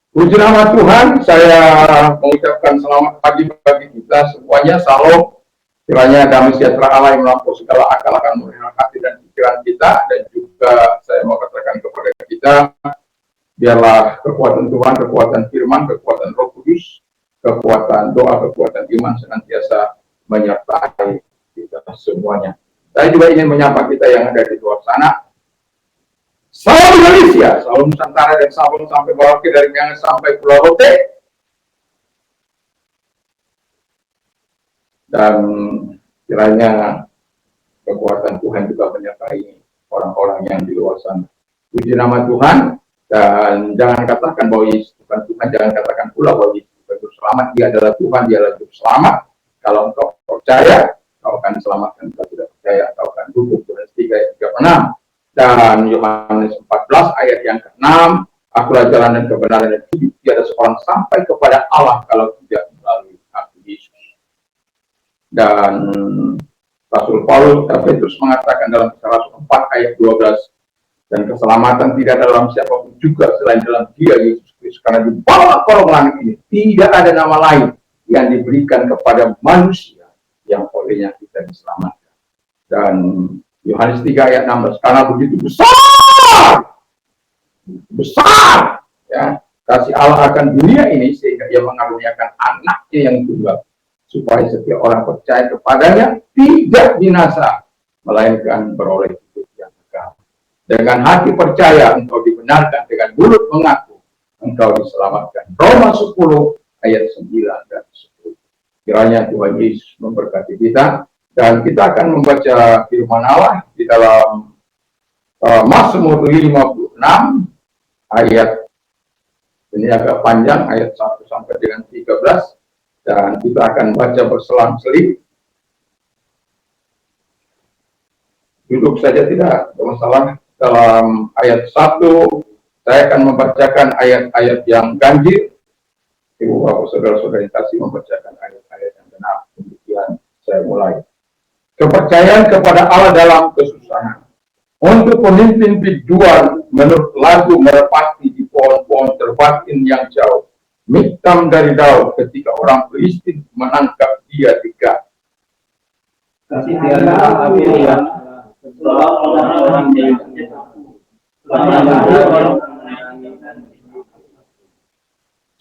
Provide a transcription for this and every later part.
Puji nama Tuhan, saya mengucapkan selamat pagi bagi kita semuanya. Salam, kiranya damai sejahtera Allah yang melampaui segala akal akan memelihara hati dan pikiran kita. Dan juga saya mau katakan kepada kita, biarlah kekuatan Tuhan, kekuatan firman, kekuatan Roh Kudus, kekuatan doa, kekuatan iman senantiasa menyertai kita semuanya. Saya juga ingin menyapa kita yang ada di luar sana. Salam Indonesia, salam Nusantara, dan salam sampai Merauke, dari Miangas sampai Pulau Rote. Dan kiranya kekuatan Tuhan juga menyertai orang-orang yang di luar sana. Puji nama Tuhan, dan jangan katakan bahwa Yesus bukan Tuhan, jangan katakan pula bahwa Yesus bukan Juru Selamat. Dia adalah Tuhan, dia adalah Juru Selamat. Kalau engkau percaya, kau akan diselamatkan. Kalau tidak percaya, kau akan duduk. Yohanes 3 ayat 36. Dan Yohanes 14 ayat yang ke-6, akulah jalan dan kebenaran dan hidup, tiada seorang sampai kepada Allah kalau tidak melalui aku, Yesus. Dan Rasul Paulus Petrus mengatakan dalam Rasul 4 ayat 12, dan keselamatan tidak ada dalam siapapun juga selain dalam Dia, Yesus Kristus, karena di bawah kolong langit ini tidak ada nama lain yang diberikan kepada manusia yang olehnya kita diselamatkan. Dan Yohanes 3 ayat 16, karena begitu besar ya kasih Allah akan dunia ini, sehingga Ia mengaruniakan anaknya yang tunggal, supaya setiap orang percaya kepadanya tidak binasa, melainkan beroleh hidup yang kekal. Dengan hati percaya engkau dibenarkan, dengan mulut mengaku engkau diselamatkan. Roma 10 ayat 9 dan 10. Kiranya Tuhan Yesus memberkati kita. Dan kita akan membaca firman Allah di dalam Mazmur 56 ayat, ini agak panjang, ayat 1 sampai dengan 13, dan kita akan baca berselang-seling. Duduk saja, tidak masalah. Dalam ayat 1 saya akan membacakan ayat-ayat yang ganjil. Ibu bapak saudara-saudara yang kasih, membacakan ayat-ayat yang benar. Demikian saya mulai. Kepercayaan kepada Allah dalam kesusahan. Untuk pemimpin biduan menurut lagu merpati di pohon-pohon terbatin yang jauh. Miktam dari Daud ketika orang Filistin menangkap dia di Gat. Kasih tiada akhir yang orang-orang yang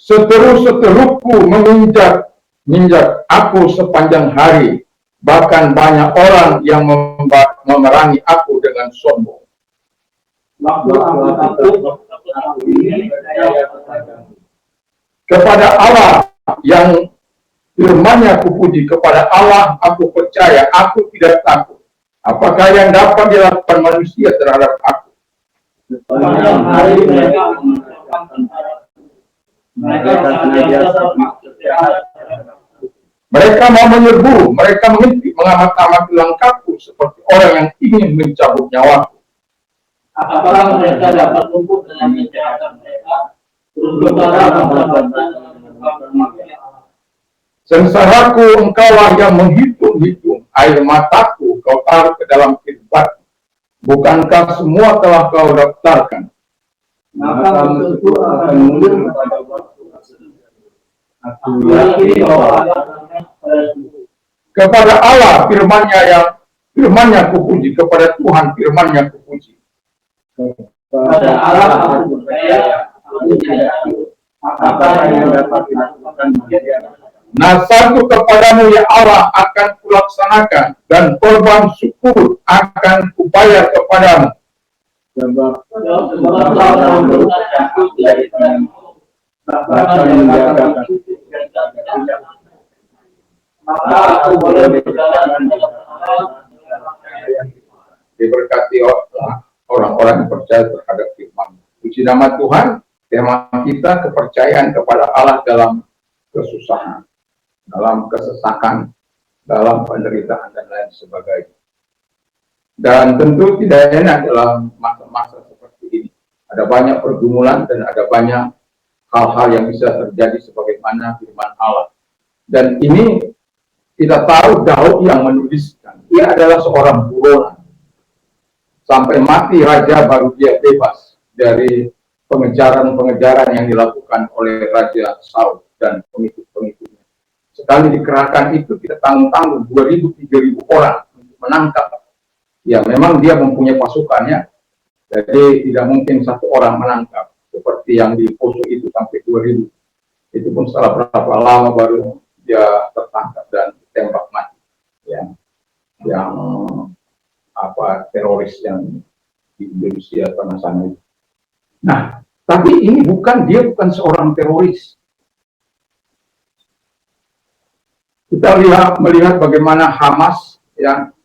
seteru-seteruku menginjak aku sepanjang hari. Bahkan banyak orang yang memerangi aku dengan sombong. Kepada Allah yang firman-Nya kupuji, kepada Allah aku percaya, aku tidak takut. Apakah yang dapat dilakukan manusia terhadap aku? Mereka mau menyerbu, mereka mengintip, mengamat-amati langkahku seperti orang yang ingin mencabut nyawaku. Apakah mereka dapat tumbuh dengan kejahatan mereka? Sengsaraku engkaulah yang menghitung-hitung, air mataku kau taruh ke dalam kehidupan. Bukankah semua telah kau daftarkan? Maka tentu akan mundur pada waktu. Aku yakin bahwa kepada Allah firman-Nya kupuji, kepada Tuhan firman-Nya kupuji. Kepada Allah aku percaya, aku tidak takut. Apa yang dapat dilakukan manusia? Nasarku kepadamu ya Allah akan kulaksanakan, dan korban syukur akan kubayar kepadamu. Sebab Allah memberikan aku dari tanganmu, bahkan menjaga maka aku boleh berjalan dengan Allah. Diberkati orang-orang yang percaya terhadap firman. Puji nama Tuhan. Tema kita kepercayaan kepada Allah dalam kesusahan, dalam kesesakan, dalam penderitaan dan lain sebagainya. Dan tentu tidak enak dalam masa-masa seperti ini. Ada banyak pergumulan dan ada banyak hal-hal yang bisa terjadi sebagaimana firman Allah. Dan ini kita tahu Daud yang menuliskan, dia adalah seorang buronan. Sampai mati raja baru dia bebas dari pengejaran-pengejaran yang dilakukan oleh Raja Saul dan pengikut-pengikutnya. Sekali dikerahkan itu tidak tanggung-tanggung 2.000-3.000 orang untuk menangkap. Ya memang dia mempunyai pasukannya, jadi tidak mungkin satu orang menangkap seperti yang di Poso itu sampai 2.000. Itu pun setelah berapa lama baru dia tertangkap dan ditembak mati. Ya, yang teroris yang di Indonesia pernah sana itu. Nah, tapi ini dia bukan seorang teroris. Kita melihat bagaimana Hamas yang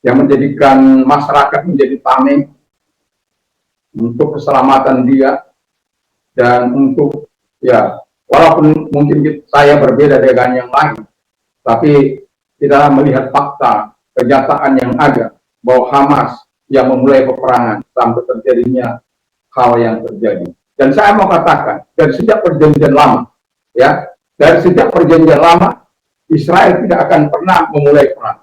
menjadikan masyarakat menjadi tameng untuk keselamatan dia dan untuk walaupun mungkin saya berbeda dengan yang lain, tapi kita melihat fakta kenyataan yang ada bahwa Hamas yang memulai peperangan sampai terjadinya hal yang terjadi. Dan saya mau katakan dari sejak perjanjian lama, Israel tidak akan pernah memulai perang.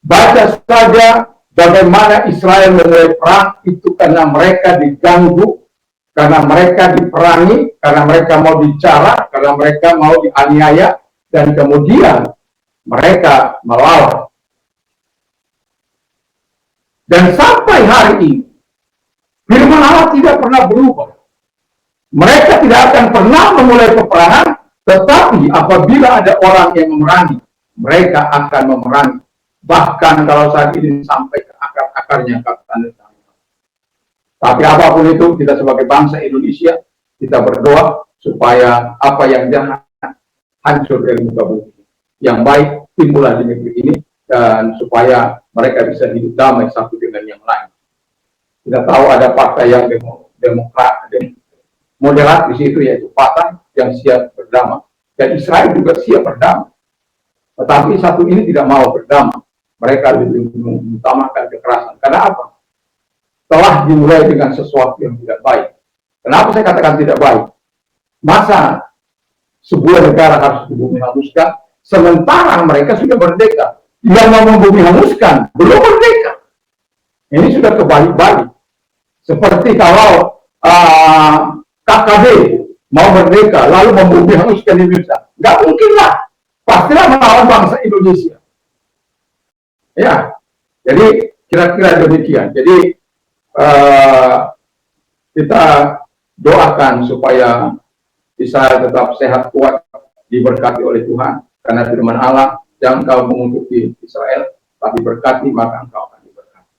Baca saja bagaimana Israel memulai perang itu karena mereka diganggu, karena mereka diperangi, karena mereka mau dicara, karena mereka mau dianiaya, dan kemudian mereka melawan. Dan sampai hari ini, firman Allah tidak pernah berubah. Mereka tidak akan pernah memulai peperangan, tetapi apabila ada orang yang memerangi, mereka akan memerangi. Bahkan kalau saat ini sampai ke akar-akarnya, tapi apapun itu, kita sebagai bangsa Indonesia, kita berdoa supaya apa yang jahat hancur dari muka bumi. Yang baik timbullah di negeri ini, dan supaya mereka bisa hidup damai satu dengan yang lain. Kita tahu ada partai yang demokrat, moderat di situ, yaitu partai yang siap berdamai. Dan Israel juga siap berdamai. Tetapi satu ini tidak mau berdamai. Mereka lebih mengutamakan kekerasan. Karena apa? Telah dimulai dengan sesuatu yang tidak baik. Kenapa saya katakan tidak baik? Masa sebuah negara harus dibumi hanguskan, sementara mereka sudah merdeka. Yang mau membumi hanguskan belum merdeka. Ini sudah kebalik-balik. Seperti kalau KKB mau merdeka lalu membumi hanguskan Indonesia, nggak mungkin lah. Pastilah melawan bangsa Indonesia. Ya, jadi kira-kira demikian. Jadi kita doakan supaya Israel tetap sehat, kuat, diberkati oleh Tuhan. Karena firman Allah, jangan kau mengutuki Israel, tapi berkati maka engkau akan diberkati.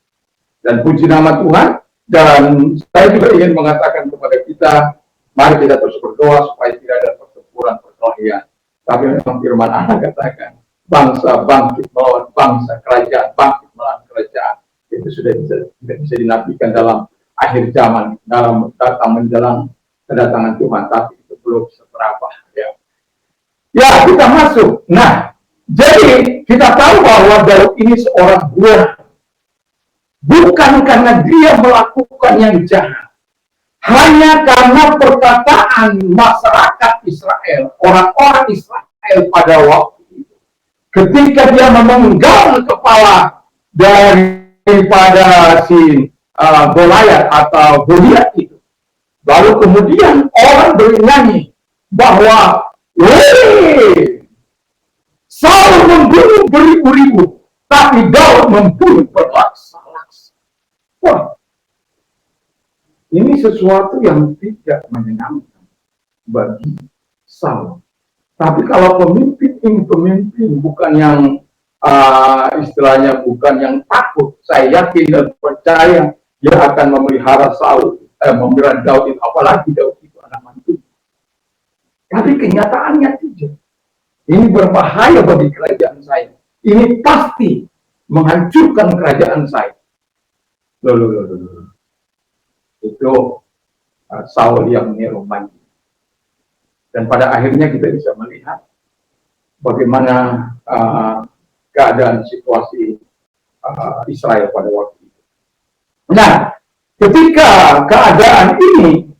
Dan puji nama Tuhan. Dan saya juga ingin mengatakan kepada kita, mari kita terus berdoa supaya tidak ada pertempuran perkelahian. Tapi memang firman Allah katakan, bangsa bangkit melawan bangsa, kerajaan bangkit melawan kerajaan. Itu sudah tidak bisa dinafikan dalam akhir zaman, dalam datang menjelang kedatangan Tuhan. Tapi itu belum seberapa. Ya, kita masuk. Nah, jadi kita tahu bahwa Daud ini seorang buah. Bukan karena dia melakukan yang jahat. Hanya karena perkataan masyarakat Israel, orang-orang Israel pada waktu itu. Ketika dia memenggal kepala daripada si Goliat atau Goliat itu. Lalu kemudian orang bernyanyi bahwa Saul membunuh beribu-ribu, tapi Daud membunuh berlaksa-laksa. Wah, ini sesuatu yang tidak menyenangkan bagi Saul. Tapi kalau pemimpin ini pemimpin bukan yang istilahnya bukan yang takut, saya yakin dan percaya dia akan memelihara Saul, memelihara Daud itu, apalagi Daud itu anak mantu. Tapi kenyataannya tidak. Ini berbahaya bagi kerajaan saya. Ini pasti menghancurkan kerajaan saya. Loh. Itu Saul yang menyerumani. Dan pada akhirnya kita bisa melihat bagaimana keadaan situasi Israel pada waktu itu. Nah, ketika keadaan ini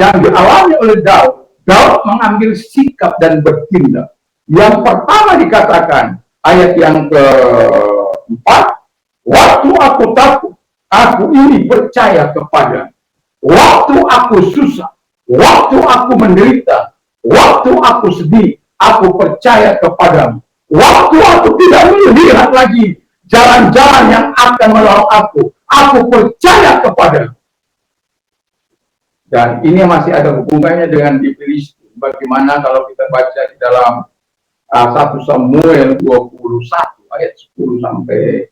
yang dialami oleh Daud mengambil sikap dan bertindak. Yang pertama dikatakan, ayat yang keempat, waktu aku takut, aku ini percaya kepada. Waktu aku susah, waktu aku menderita, waktu aku sedih, aku percaya kepadamu. Waktu aku tidak melihat lagi jalan-jalan yang akan menolong aku percaya kepadamu. Dan ini masih ada hubungannya dengan di Filistin. Bagaimana kalau kita baca di dalam 1 Samuel 21 ayat 10 sampai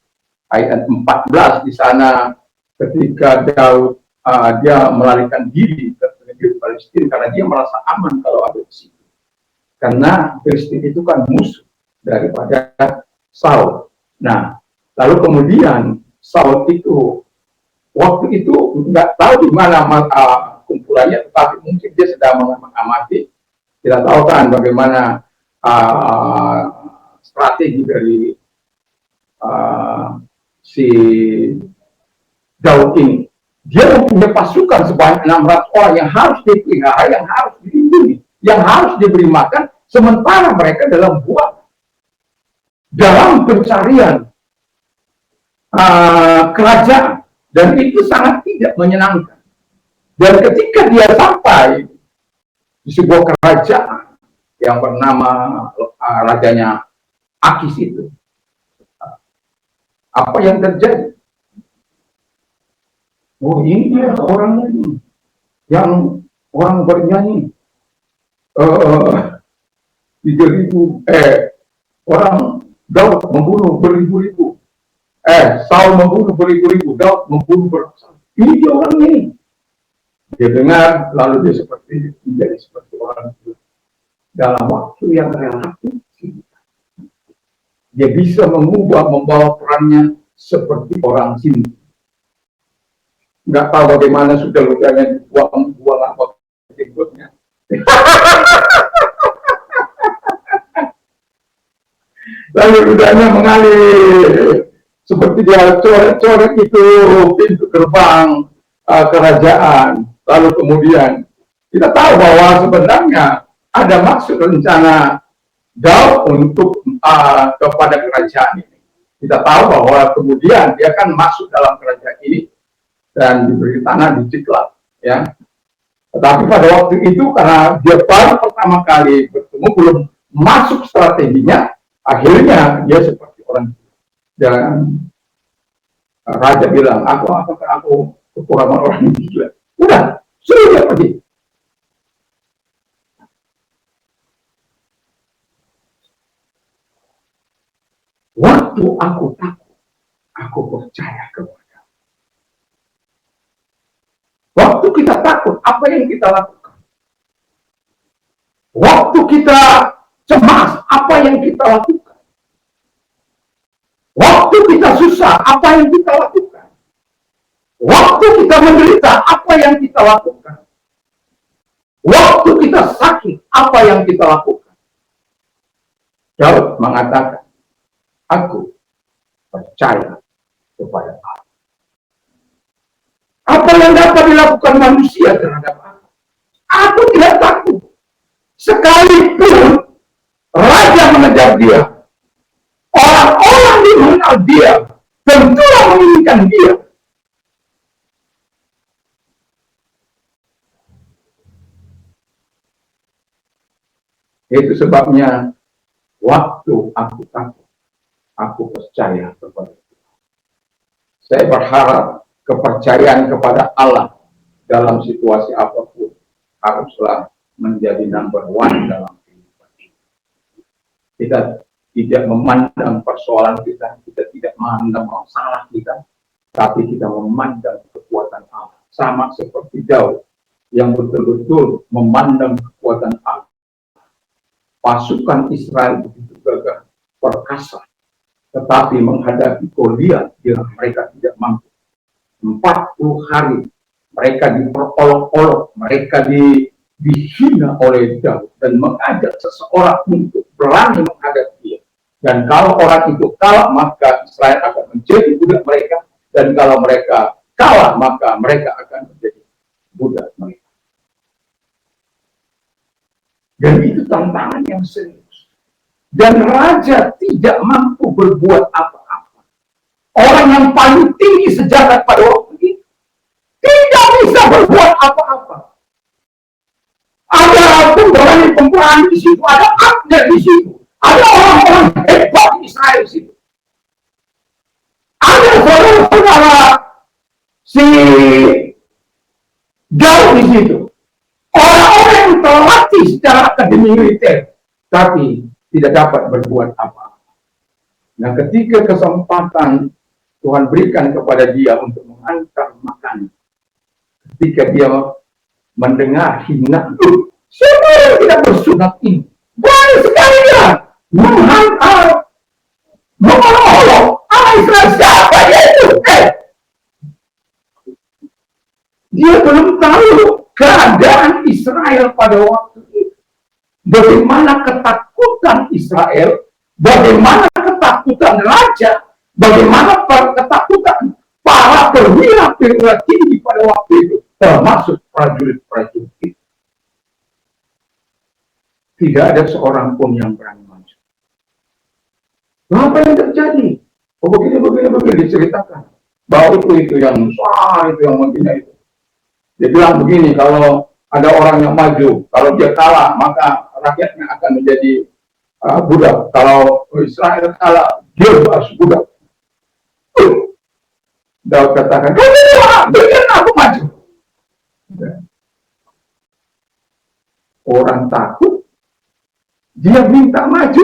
ayat 14, di sana ketika Daud dia melarikan diri ke negeri Palestina karena dia merasa aman kalau ada di situ. Karena Filistin itu kan musuh daripada Saul. Nah, lalu kemudian Saul itu waktu itu nggak tahu di mana kumpulannya, tetapi mungkin dia sedang mengamati. Kita tahu kan bagaimana strategi dari si Daud ini. Dia mempunyai pasukan sebanyak 600 orang yang harus dipelihara, yang harus dilindungi, yang harus diberi makan, sementara mereka dalam pencarian kerajaan, dan itu sangat tidak menyenangkan. Dan ketika dia sampai di sebuah kerajaan yang bernama rajanya Akis itu, apa yang terjadi? Oh, ini dia orangnya ini, yang orang bernyanyi 3.000 orang Daud membunuh beribu-ribu, Saul membunuh beribu-ribu, Daud membunuh beribu. Ini dia orang ini. Dia dengar, lalu dia menjadi seperti orang itu. Dalam waktu yang relatif, dia bisa membawa perannya seperti orang sini. Nggak tahu bagaimana sudah lukanya dibuang apa jenggotnya. Lalu ludahnya mengalir seperti dia coret-coret itu pintu gerbang kerajaan. Lalu kemudian kita tahu bahwa sebenarnya ada maksud rencana Daud untuk kepada kerajaan ini. Kita tahu bahwa kemudian dia akan masuk dalam kerajaan ini dan diberi tanah di Ziklag, ya. Tetapi pada waktu itu karena dia baru pertama kali bertemu, belum masuk strateginya, akhirnya dia seperti orang gila. Dan raja bilang, apakah aku kekurangan orang gila? Udah, suruh dia pergi. Waktu aku takut, aku percaya kepada. Waktu kita takut, apa yang kita lakukan? Waktu kita cemas, apa yang kita lakukan? Waktu kita susah, apa yang kita lakukan? Waktu kita menderita, apa yang kita lakukan? Waktu kita sakit, apa yang kita lakukan? Daud mengatakan, aku percaya kepada Allah. Apa yang dapat dilakukan manusia terhadap aku? Aku tidak takut. Sekalipun raja mengejar dia, orang-orang yang mengenal dia, tentulah menginginkan dia. Itu sebabnya waktu aku takut, aku percaya kepada Tuhan. Saya berharap kepercayaan kepada Allah dalam situasi apapun haruslah menjadi number one dalam kehidupan ini. Kita tidak memandang persoalan kita tidak memandang masalah kita, tapi kita memandang kekuatan Allah. Sama seperti Daud yang betul-betul memandang kekuatan Allah. Pasukan Israel begitu gagah perkasa, tetapi menghadapi Goliat yang mereka tidak mampu. 40 hari mereka diperolok-olok, mereka dihina oleh Daud dan mengajak seseorang untuk berani menghadapi dia. Dan kalau orang itu kalah, maka Israel akan menjadi budak mereka, dan kalau mereka kalah, maka mereka akan menjadi budak mereka. Dan itu tantangan yang serius. Dan raja tidak mampu berbuat apa-apa. Orang yang paling tinggi sejarah pada waktu berbuat apa-apa. Ada pemberani di situ, ada Abner di situ, ada orang-orang hebat di Israel di situ. Ada saudara-saudara si Daud di situ. Orang-orang yang terlatih secara akademi militer, tapi tidak dapat berbuat apa. Nah, ketika kesempatan Tuhan berikan kepada dia untuk mengantar makanan, ketika dia mendengar hinaan, siapa yang tidak bersunat ini? Banyak sekali dia menghantar, mengolok anak Israel. Siapa dia itu? Dia belum tahu keadaan Israel pada waktu itu. Bagaimana ketakutan Israel, bagaimana ketakutan raja, bagaimana ketakutan para perwira-perwira tinggi pada waktu itu, termasuk prajurit-prajurit itu. Tidak ada seorang pun yang berani maju. Apa yang terjadi? Oh, begini diceritakan. Bahwa itu yang besar, itu yang begini itu. Dia bilang begini, kalau ada orang yang maju, kalau dia kalah, maka rakyatnya akan menjadi budak. Kalau Israel kalah, dia harus budak. Daud katakan, biarkan aku maju. Orang takut, dia minta maju.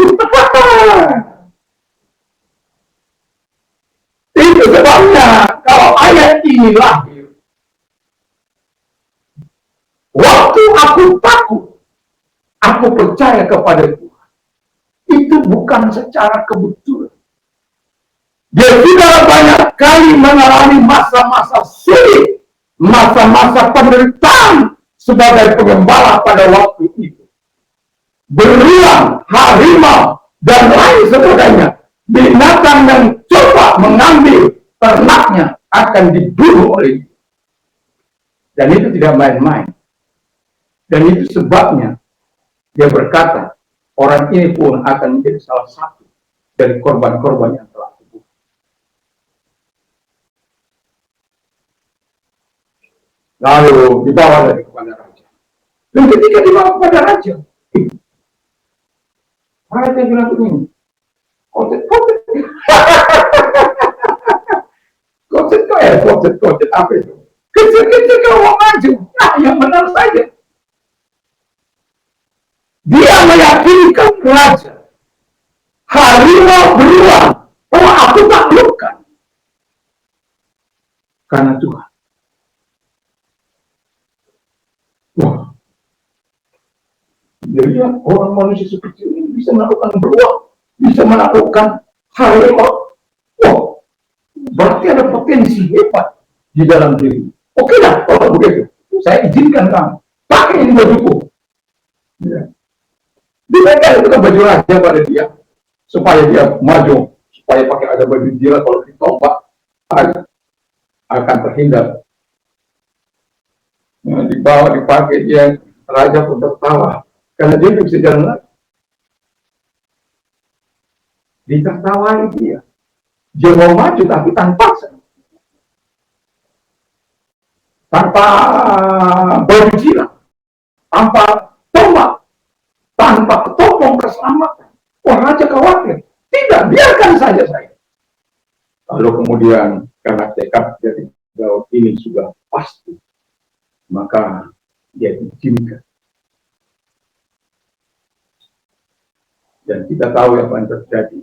Itu sebabnya, kalau ayat ini lahir, waktu aku takut, aku percaya kepada Tuhan. Itu bukan secara kebetulan. Dia sudah banyak kali mengalami masa-masa sulit, masa-masa penderitaan sebagai pengembala pada waktu itu. Berulang, harimau, dan lain sebagainya. Binatang yang coba mengambil ternaknya akan dibunuh oleh dia. Dan itu tidak main-main. Dan itu sebabnya dia berkata, orang ini pun akan menjadi salah satu dari korban-korban yang telah dibunuh. Lalu dibawa lagi kepada raja. Dan ketika dibawa kepada raja, raja bilang begini, kotet apa itu? Kecil-kecil kau mau maju, nah yang benar saja. Dia meyakinkan raja, harimau beruang, bahwa aku taklukkan karena Tuhan. Wah, jadi orang manusia seperti ini bisa melakukan beruang, bisa melakukan harimau. Wah, berarti ada potensi hebat di dalam diri. Oke lah, kalau begitu, saya izinkan kamu pakai ini bajuku. Ya. Diberikan itu baju raja pada dia, supaya dia maju, supaya pakai ada baju dia, kalau ditombak akan terhindar. Nah, dibawa, dipakai dia, raja pun tertawa karena dia tidak bisa jalan lagi. Ditertawai dia mau maju tapi tanpa baju silang, tanpa tombak, tanpa ketopong keselamatan. Wah, raja khawatir. Tidak, biarkan saja saya. Lalu kemudian karena tekad dari Daud ini sudah pasti, maka dia diizinkan. Dan kita tahu apa yang terjadi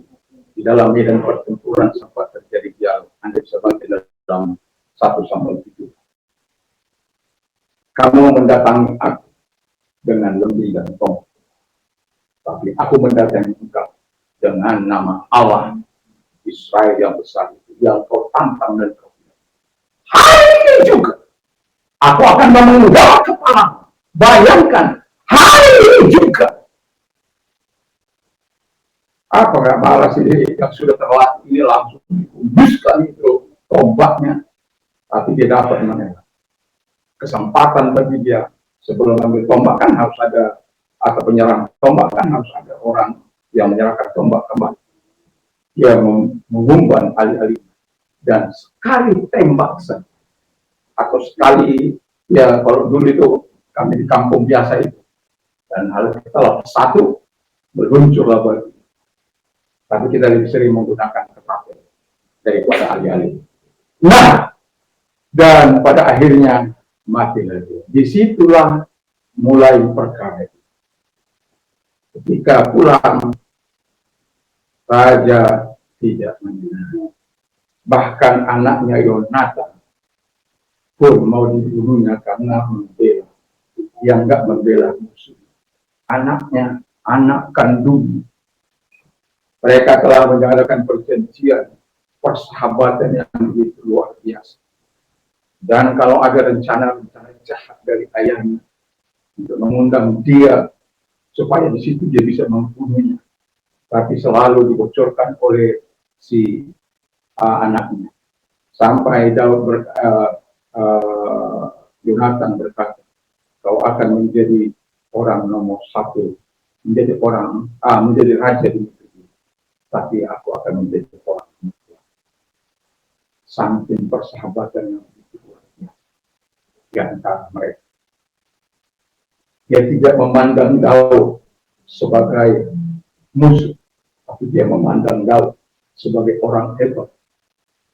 di dalam medan pertempuran sempat terjadi dialog. Anda bisa baca dalam 1 Samuel 7. Kamu mendatangi aku dengan lembu dan tombak, tapi aku mendatangi engkau dengan nama Allah Israel yang besar itu, yang kau tantang dan kau bilang, hari ini juga aku akan memenggal kepala. Bayangkan, hari ini juga. Apa nggak balas ini yang sudah terlatih ini langsung dihembuskan itu tombaknya, tapi dia dapat menembak. Kesempatan bagi dia sebelum ambil tombak kan harus ada, atau penyerang tombak kan harus ada orang yang menyerahkan tombak kembali. Dia mengumban alih-alih dan sekali tembak saja, atau sekali Ya kalau dulu itu kami di kampung biasa itu, dan hal kita lepas satu meluncurlah batu. Tapi kita lebih sering menggunakan ketapel daripada alih-alih. Nah, dan pada akhirnya mati lagi. Disitulah mulai perkara itu. Ketika pulang, raja tidak mendengar. Bahkan anaknya Yonatan pun mau dibunuhnya karena membela. Yang enggak membela musuh. Anaknya, anak kandung. Mereka telah mengadakan perjanjian, persahabatan yang begitu luar biasa. Dan kalau ada rencana-rencana jahat dari ayahnya untuk mengundang dia supaya di situ dia bisa membunuhnya, tapi selalu dibocorkan oleh si anaknya. Sampai Yonatan berkata, kau akan menjadi orang nomor satu, menjadi raja di negeri ini, tapi aku akan menjadi orang nomor dua. Saking persahabatan yang begitu luar biasa di antara mereka. Dia tidak memandang Daud sebagai musuh, tapi dia memandang Daud sebagai orang hebat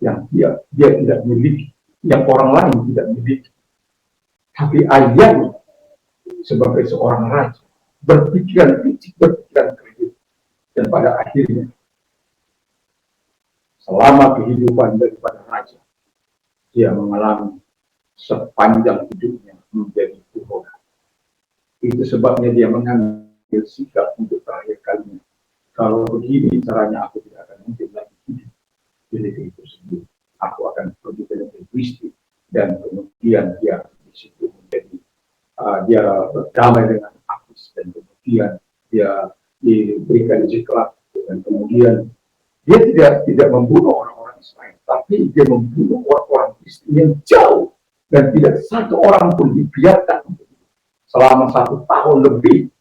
yang dia tidak miliki, yang orang lain tidak miliki. Tapi ayahnya sebagai seorang raja berpikiran licik, berpikiran kritis, dan pada akhirnya selama kehidupan daripada raja, dia mengalami sepanjang hidupnya menjadi buron. Itu sebabnya dia mengambil sikap untuk terakhir kalinya. Kalau begini caranya, aku tidak akan mungkin lagi hidup di negeri itu sendiri. Aku akan pergi ke negeri Kristi, dan kemudian dia di situ menjadi dia berdamai dengan Akis, dan kemudian dia diberikan ziklat, dan kemudian dia tidak membunuh orang-orang Israel, tapi dia membunuh orang-orang Kristen yang jauh, dan tidak satu orang pun dibiarkan. Selama 1 tahun lebih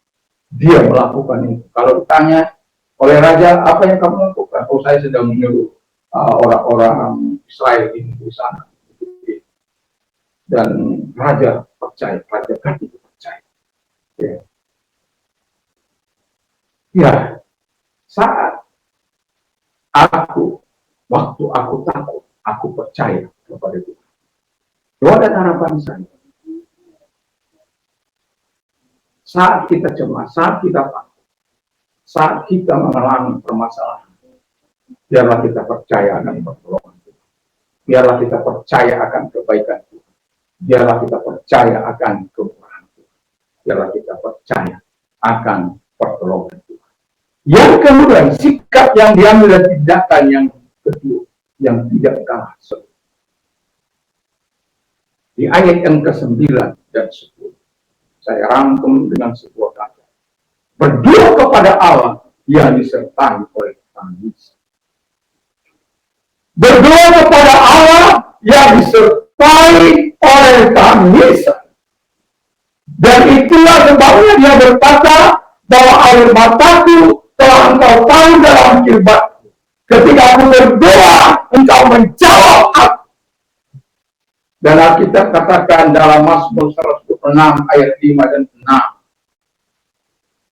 dia melakukan itu. Kalau ditanya oleh raja, apa yang kamu lakukan? Oh, saya sedang menyuruh orang-orang Israel ini di sana. Dan raja percaya, raja kan itu percaya. Ya. Ya, saat waktu aku takut, aku percaya kepada Tuhan. Doa dan harapan saya. Saat kita cemas, saat kita takut, saat kita mengalami permasalahan, biarlah kita percaya akan pertolongan Tuhan. Biarlah kita percaya akan kebaikan Tuhan. Biarlah kita percaya akan kemurahan Tuhan. Biarlah kita percaya akan pertolongan Tuhan. Yang kemudian, sikap yang diambil dan tindakan yang kedua, yang tidak kalah seru. Di ayat yang ke-9 dan 10, saya rangkum dengan sebuah kata. Berdoa kepada Allah yang disertai oleh tangis. Berdoa kepada Allah yang disertai oleh tangisan. Dan itulah sebabnya dia berkata bahwa air mataku telah engkau tahu dalam kirbatku. Ketika aku berdoa, engkau menjawab aku. Dan Alkitab katakan dalam Mazmur 106 ayat 5 dan 6.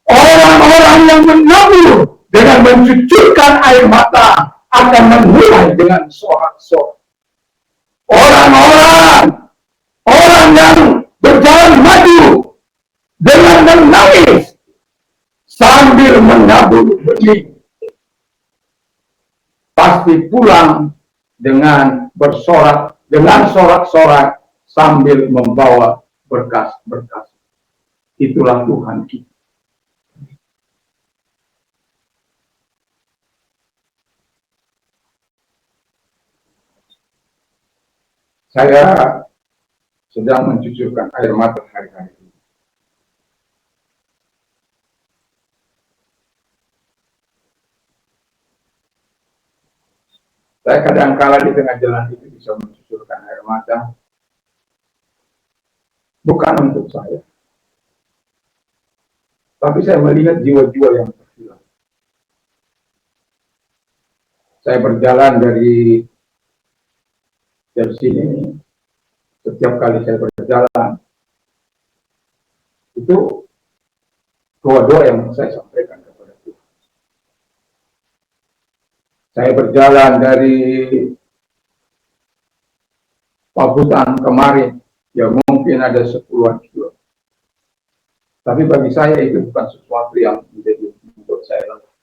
Orang-orang yang menabur dengan mencucurkan air mata akan menuai dengan sorak-sorak. Orang yang berjalan maju dengan menangis sambil menabur benih, pasti pulang dengan bersorak, dengan sorak-sorak sambil membawa berkas-berkas. Itulah Tuhan kita. Saya sedang mencucurkan air mata hari-hari ini. Saya kadang-kala di tengah jalan itu bisa mencucurkan air mata, bukan untuk saya, tapi saya melihat jiwa-jiwa yang terhilang. Saya berjalan dari sini setiap kali saya berjalan, itu doa-doa yang saya sampaikan kepada Tuhan. Saya berjalan dari Pabutan kemarin, ya mungkin ada 10-an kilo. Tapi bagi saya itu bukan sesuatu yang menjadi membuat saya lelah.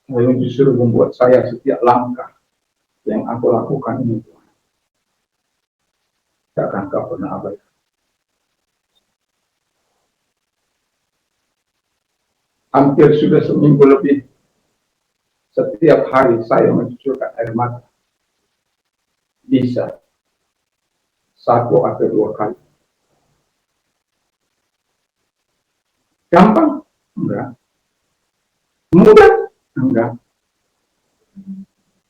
Lalu justru membuat saya setiap langkah yang aku lakukan ini, Tuhan, tidak akan kau pernah abaikan. Hampir sudah seminggu lebih, setiap hari saya mencucurkan air mata. Bisa 1 atau 2 kali. Gampang? Enggak. Mudah? Enggak.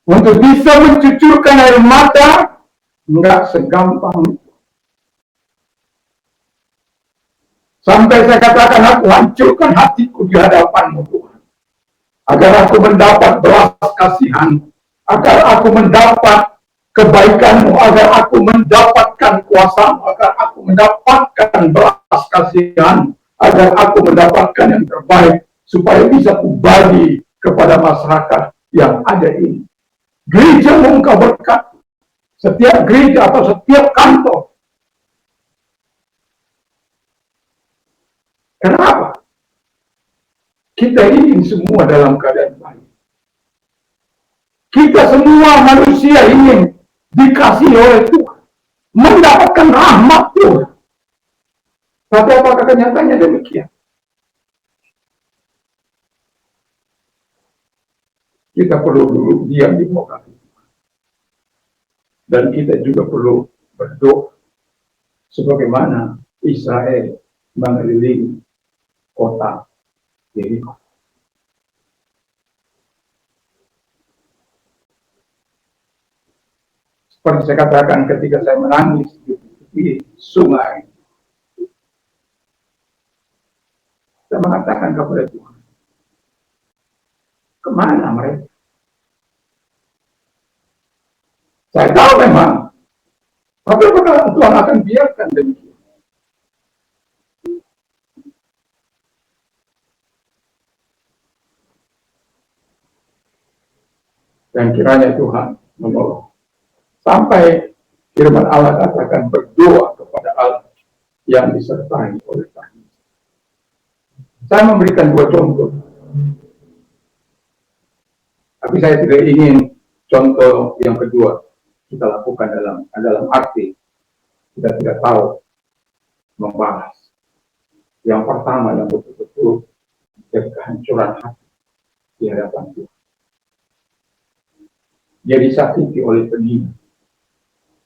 Untuk bisa mencucurkan air mata, enggak segampang itu. Sampai saya katakan, aku hancurkan hatiku di hadapan-Mu, Tuhan. Agar aku mendapat belas kasihan, agar aku mendapat kebaikan-Mu, agar aku mendapatkan kuasa-Mu, agar aku mendapatkan belas kasihan, agar aku mendapatkan yang terbaik, supaya bisa kubagi kepada masyarakat yang ada ini. Gereja-Mu Engkau berkati, setiap gereja atau setiap kantor. Kenapa? Kita ingin semua dalam keadaan baik. Kita semua manusia ingin dikasih oleh Tuhan, mendapatkan rahmat Tuhan. Tapi apakah kenyataannya demikian? Kita perlu dulu diam di bawah kaki Tuhan. Dan kita juga perlu berdoa sebagaimana Israel mengelilingi kota Yeriko. Seperti saya katakan ketika saya menangis di sungai, saya mengatakan kepada Tuhan, kemana mereka? Saya tahu memang, tapi apakah Tuhan akan biarkan demikian? Dan kiranya Tuhan menolong. Sampai firman Allah katakan berdoa kepada Allah yang disertai oleh tangis. Saya memberikan 2 contoh. Tapi saya tidak ingin contoh yang kedua kita lakukan dalam arti kita tidak tahu membahas. Yang pertama yang betul-betul dari kehancuran hati di hadapan Tuhan. Dia disakiti oleh penghina.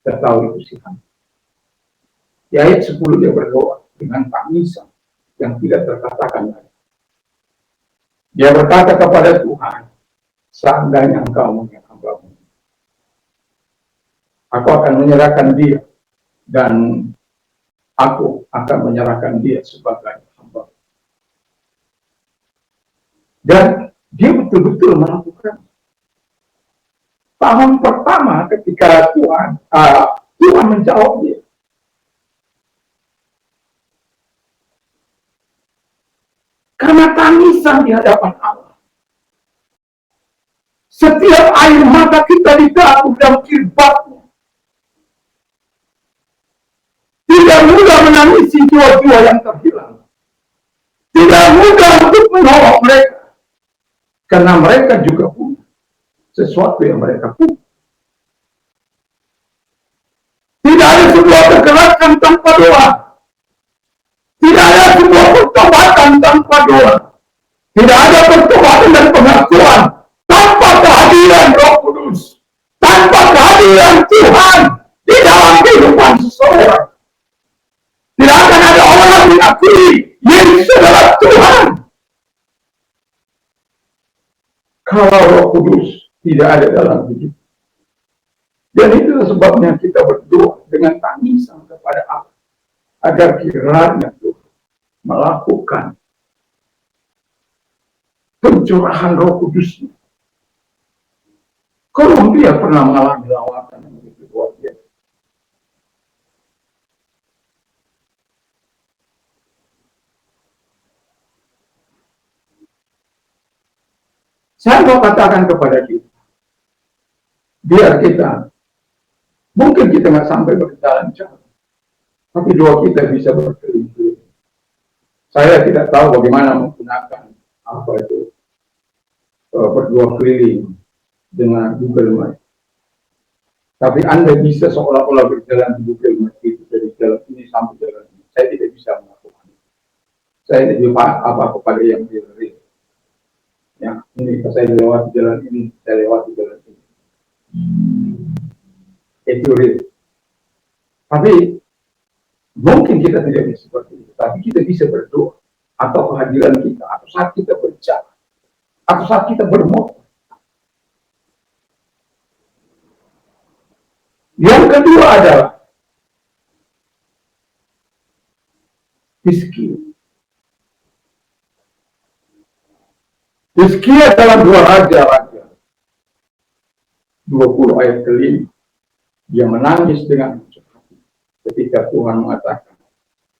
Kita tahu itu sih. Di ayat 10 dia berdoa dengan tangisan yang tidak terkatakan lagi. Dia berkata kepada Tuhan, seandainya Engkau mengingat hamba-Mu, aku akan menyerahkan dia dan aku akan menyerahkan dia sebagai hamba. Dan dia betul-betul melakukan. Tahun pertama ketika Tuhan menjawab dia. Karena tangisan di hadapan Allah. Setiap air mata kita ditaruh dalam kirbatnya. Tidak mudah menangisi jiwa-jiwa yang terhilang. Tidak mudah untuk menolong mereka. Karena mereka juga punya sesuatu yang mereka punya. Tidak ada sebuah pergerakan tanpa doa. Tidak ada sebuah pertobatan tanpa doa. Tidak ada pertobatan dan pengakuan tanpa kehadiran Roh Kudus. Tanpa kehadiran Tuhan di dalam kehidupan seseorang. Tidak akan ada orang yang mengakui Yesus adalah Tuhan kalau Roh Kudus tidak ada dalam hidup. Dan itu sebabnya kita berdoa dengan tangisan kepada Allah agar kiranya Tuhan melakukan pencurahan Roh Kudus-Nya. Kolombia pernah mengalami lawatan yang begitu luar biasa. Saya mau katakan kepada kita, biar kita, mungkin kita nggak sampai berjalan jauh, tapi doa kita bisa berkeliling. Saya tidak tahu bagaimana menggunakan apa itu berdua keliling dengan Google Maps. Tapi Anda bisa seolah-olah berjalan di Google Maps itu dari jalan ini sampai jalan ini. Saya tidak bisa melakukan. Saya tidak bisa apa kepada yang real. Ya, ini saya lewat jalan ini, saya lewat jalan ini. Itu real. Tapi mungkin kita tidak bisa seperti itu. Tapi kita bisa berdoa atau kehadiran kita, atau saat kita berjalan, atau saat kita bermotor. Yang kedua adalah Hizkia. Hizkia dalam 2 Raja 20 ayat ke-5. Dia menangis dengan hati ketika Tuhan mengatakan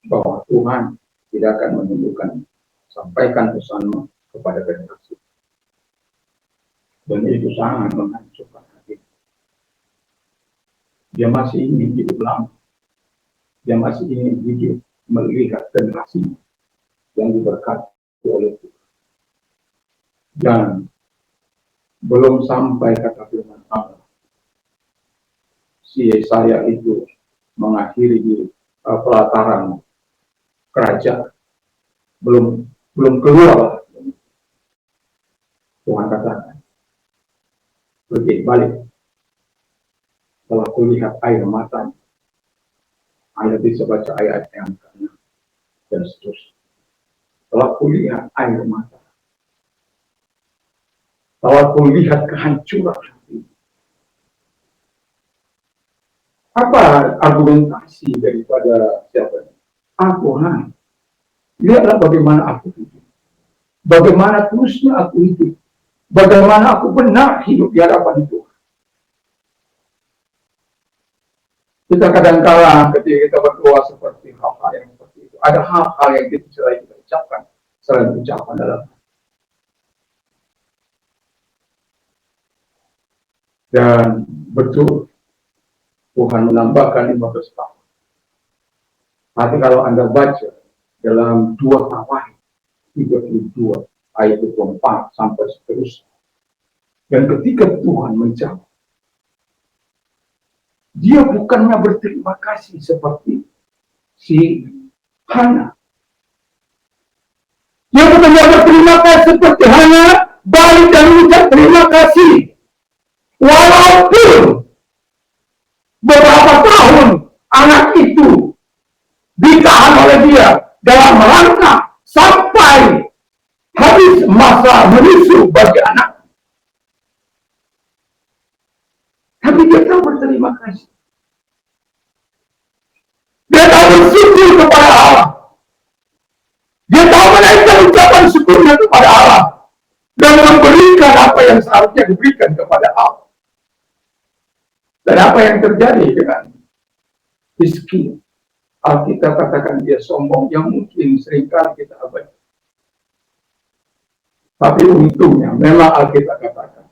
bahwa Tuhan tidak akan menunjukkan, sampaikan pesanmu kepada generasi. Dan itu sangat menghancurkan hati. Dia masih ingin hidup lama. Dia masih ingin hidup melihat generasi yang diberkati oleh Tuhan. Dan belum sampai kata firman Allah, si Yesaya itu mengakhiri pelataran kerajaan. Belum keluar. Tuhan katakan, pergi balik. Setelah kulihat air mata, Anda bisa baca ayat yang ke-6 dan seterusnya. Setelah kulihat air mata, setelah kulihat kehancuran hati. Apa argumentasi daripada siapa? Tuhan, lihatlah bagaimana aku hidup. Bagaimana terusnya aku hidup. Bagaimana aku benar hidup di hadapan Tuhan. Kita kadang-kala ketika kita berdoa seperti hal-hal yang seperti itu, ada hal-hal yang kita ucapkan selain ucapan dalam hati. Dan betul Tuhan menambahkan 15 tahun. Tapi kalau Anda baca dalam 2 Tawarikh 32 ayat 24 sampai seterusnya, dan ketika Tuhan menjawab, dia bukannya berterima kasih seperti si Hana. Dia bukannya berterima kasih seperti Hana, balik dan mengucap terima kasih. Walaupun beberapa tahun anak itu ditahan oleh dia dalam rangka sampai habis masa menyusu bagi anak. Tapi dia tahu berterima kasih. Dia tahu bersyukur kepada Allah. Dia tahu menaikkan ucapan syukurnya kepada Allah. Dan memberikan apa yang seharusnya diberikan kepada Allah. Dan apa yang terjadi dengan Hizkia? Alkitab katakan dia sombong, yang mungkin seringkali kita abaikan. Tapi untungnya, memang Alkitab katakan,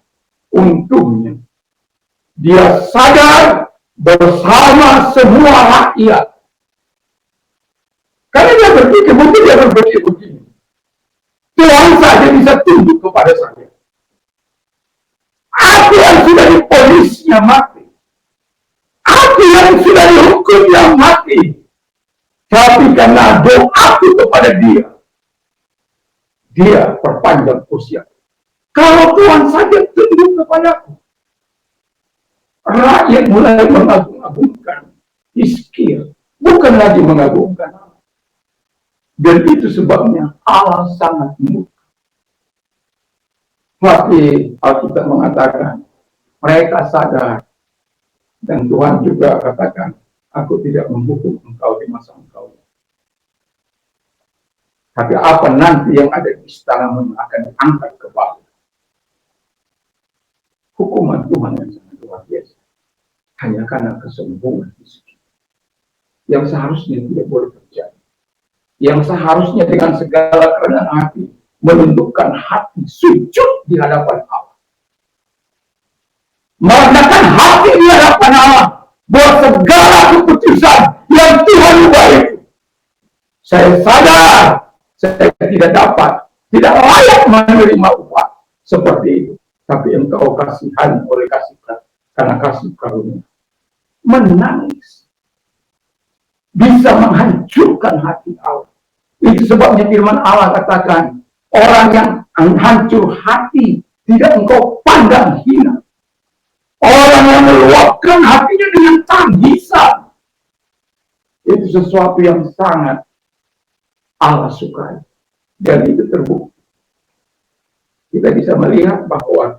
untungnya dia sadar bersama semua rakyat. Karena dia berpikir, mungkin dia berpikir begini, Tuhan saja bisa tunduk kepada saya. Aku yang sudah diponisnya mati. Aku yang sudah dihukumnya mati. Tapi karena doaku kepada dia, dia perpanjang usia. Kalau Tuhan saja tunduk kepadaku, rakyat mulai mengagung-agungkan Hizkia, bukan lagi mengagungkan Allah. Dan itu sebabnya Allah sangat murka. Tapi Alkitab mengatakan mereka sadar, dan Tuhan juga katakan, aku tidak menghukum engkau di masa engkau. Tapi apa nanti yang ada di istanamu akan diangkat ke bawah. Hukuman Tuhan yang sangat luar biasa. Hanya karena kesombongan Hizkia yang seharusnya tidak boleh terjadi. Yang seharusnya dengan segala kerendahan hati menundukkan hati, sujud di hadapan Allah. Merendahkan hati di hadapan Allah, bahwa segala keputusan yang Tuhan ubah itu, saya sadar saya tidak dapat, tidak layak menerima upah seperti itu. Tapi Engkau kasihan oleh karena kasih karunia. Menangis bisa menghancurkan hati Allah. Itu sebabnya firman Allah katakan, orang yang hancur hati tidak Engkau pandang hina. Orang yang meluapkan hatinya dengan tangisan, itu sesuatu yang sangat Allah sukai. Dan itu terbukti. Kita bisa melihat bahwa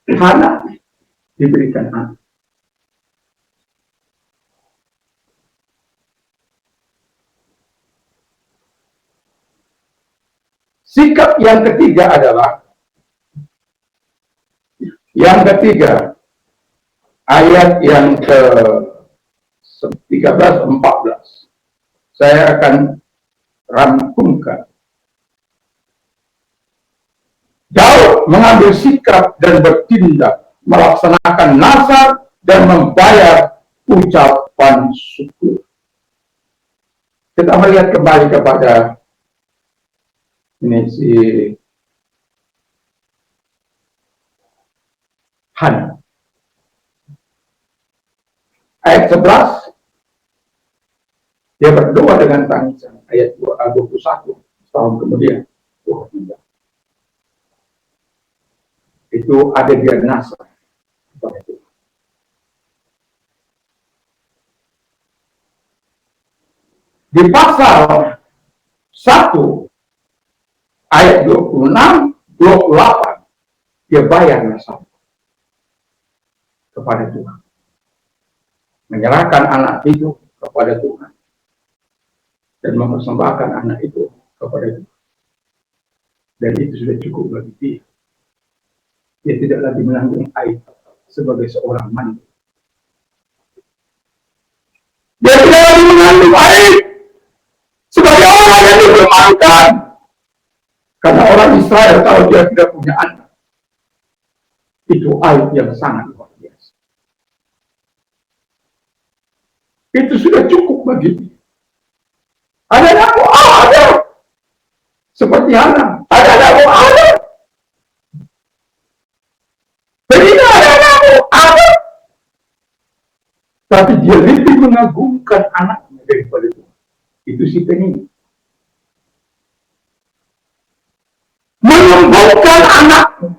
Hana diberikan anak. Sikap yang ketiga adalah ayat yang ke-13-14. Saya akan rangkumkan. Jauh mengambil sikap dan bertindak, melaksanakan nazar dan membayar ucapan syukur. Kita melihat kembali kepada ini si Hana. Ayat 11, dia berdoa dengan tangisan. Ayat 21, setahun kemudian Tuhan menjawab. Itu ada diagnosa. Di pasal 1 ayat 26, 28, dia bayar nasabah kepada Tuhan. Menyerahkan anak itu kepada Tuhan. Dan mempersembahkan anak itu kepada Tuhan. Dan itu sudah cukup bagi dia. Dia tidak lagi menanggung aib sebagai seorang mantu. Dia tidak lagi menanggung aib sebagai orang yang dipermalukan. Karena orang Israel kalau dia tidak punya anak, itu aib yang sangat luar biasa. Itu sudah cukup bagi dia. Ada anakmu, ada. Seperti Hana, ada anakmu, ada. Begitu ada anakmu, ada. Tapi dia lebih mengagumkan anaknya daripada Tuhan. Itu si Penini. Menyembuhkan anaknya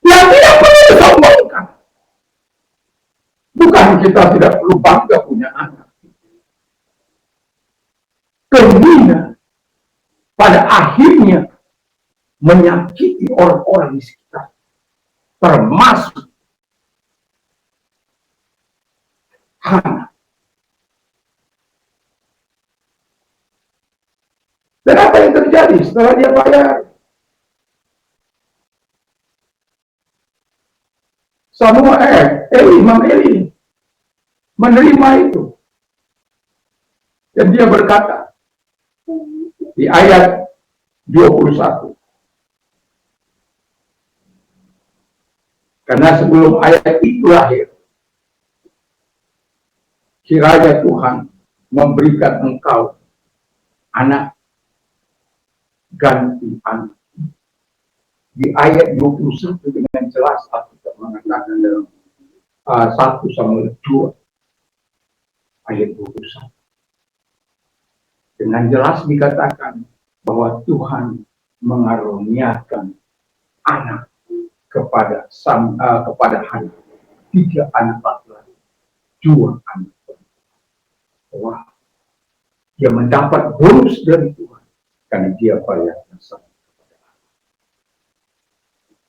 yang tidak perlu disombongkan. Bukan kita tidak perlu bangga punya anak. Penina pada akhirnya menyakiti orang-orang di sekitar, termasuk Hana. Dan apa yang terjadi setelah dia bayar? Imam Eli menerima itu. Dan dia berkata di ayat 21. Karena sebelum ayat itu lahir, kiranya Tuhan memberikan engkau anak ganti anak. Di ayat 21 dengan jelas Alkitab mengatakan dalam 1 Samuel 2 ayat 21. Dengan jelas dikatakan bahwa Tuhan mengaruniakan anak kepada Hana. 3 anak laki-laki, 2 anak perempuan. Wah, dia mendapat bonus dari Tuhan karena dia bayar nasabah.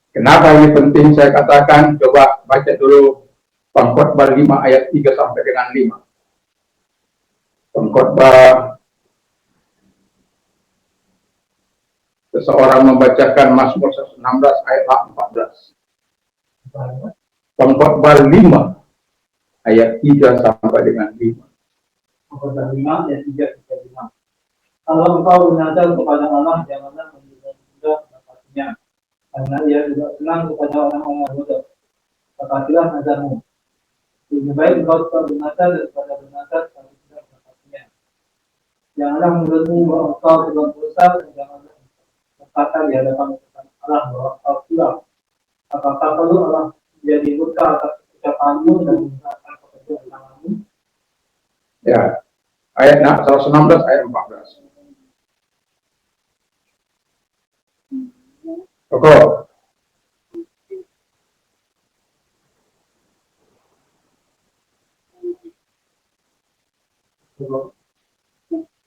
Kenapa ini penting saya katakan? Coba baca dulu Pengkhotbah 5 ayat 3 sampai dengan 5. Pengkhotbah, seseorang membacakan Mazmur 16 ayat 14. Pengkhotbah 5 ayat 3 sampai dengan 5. Pengkhotbah 5 ayat 3 sampai 5. Kalau engkau bernazar kepada Allah, janganlah menunda mendapatinya, karena ia juga senang kepada orang-orang yang bodoh. Tepatilah nazarmu. Lebih baik engkau tetap bernazar daripada bernazar kalau tidak mendapatinya. Janganlah menurutmu bahwa engkau berbuat dosa, dan janganlah berkata di hadapan Allah bahwa engkau pulang. Apakah perlu Allah menjadi murka atas ucapanmu dan menggunakan pekerjaan tanganmu? Ya, ayat 116 ayat 14. Pokok.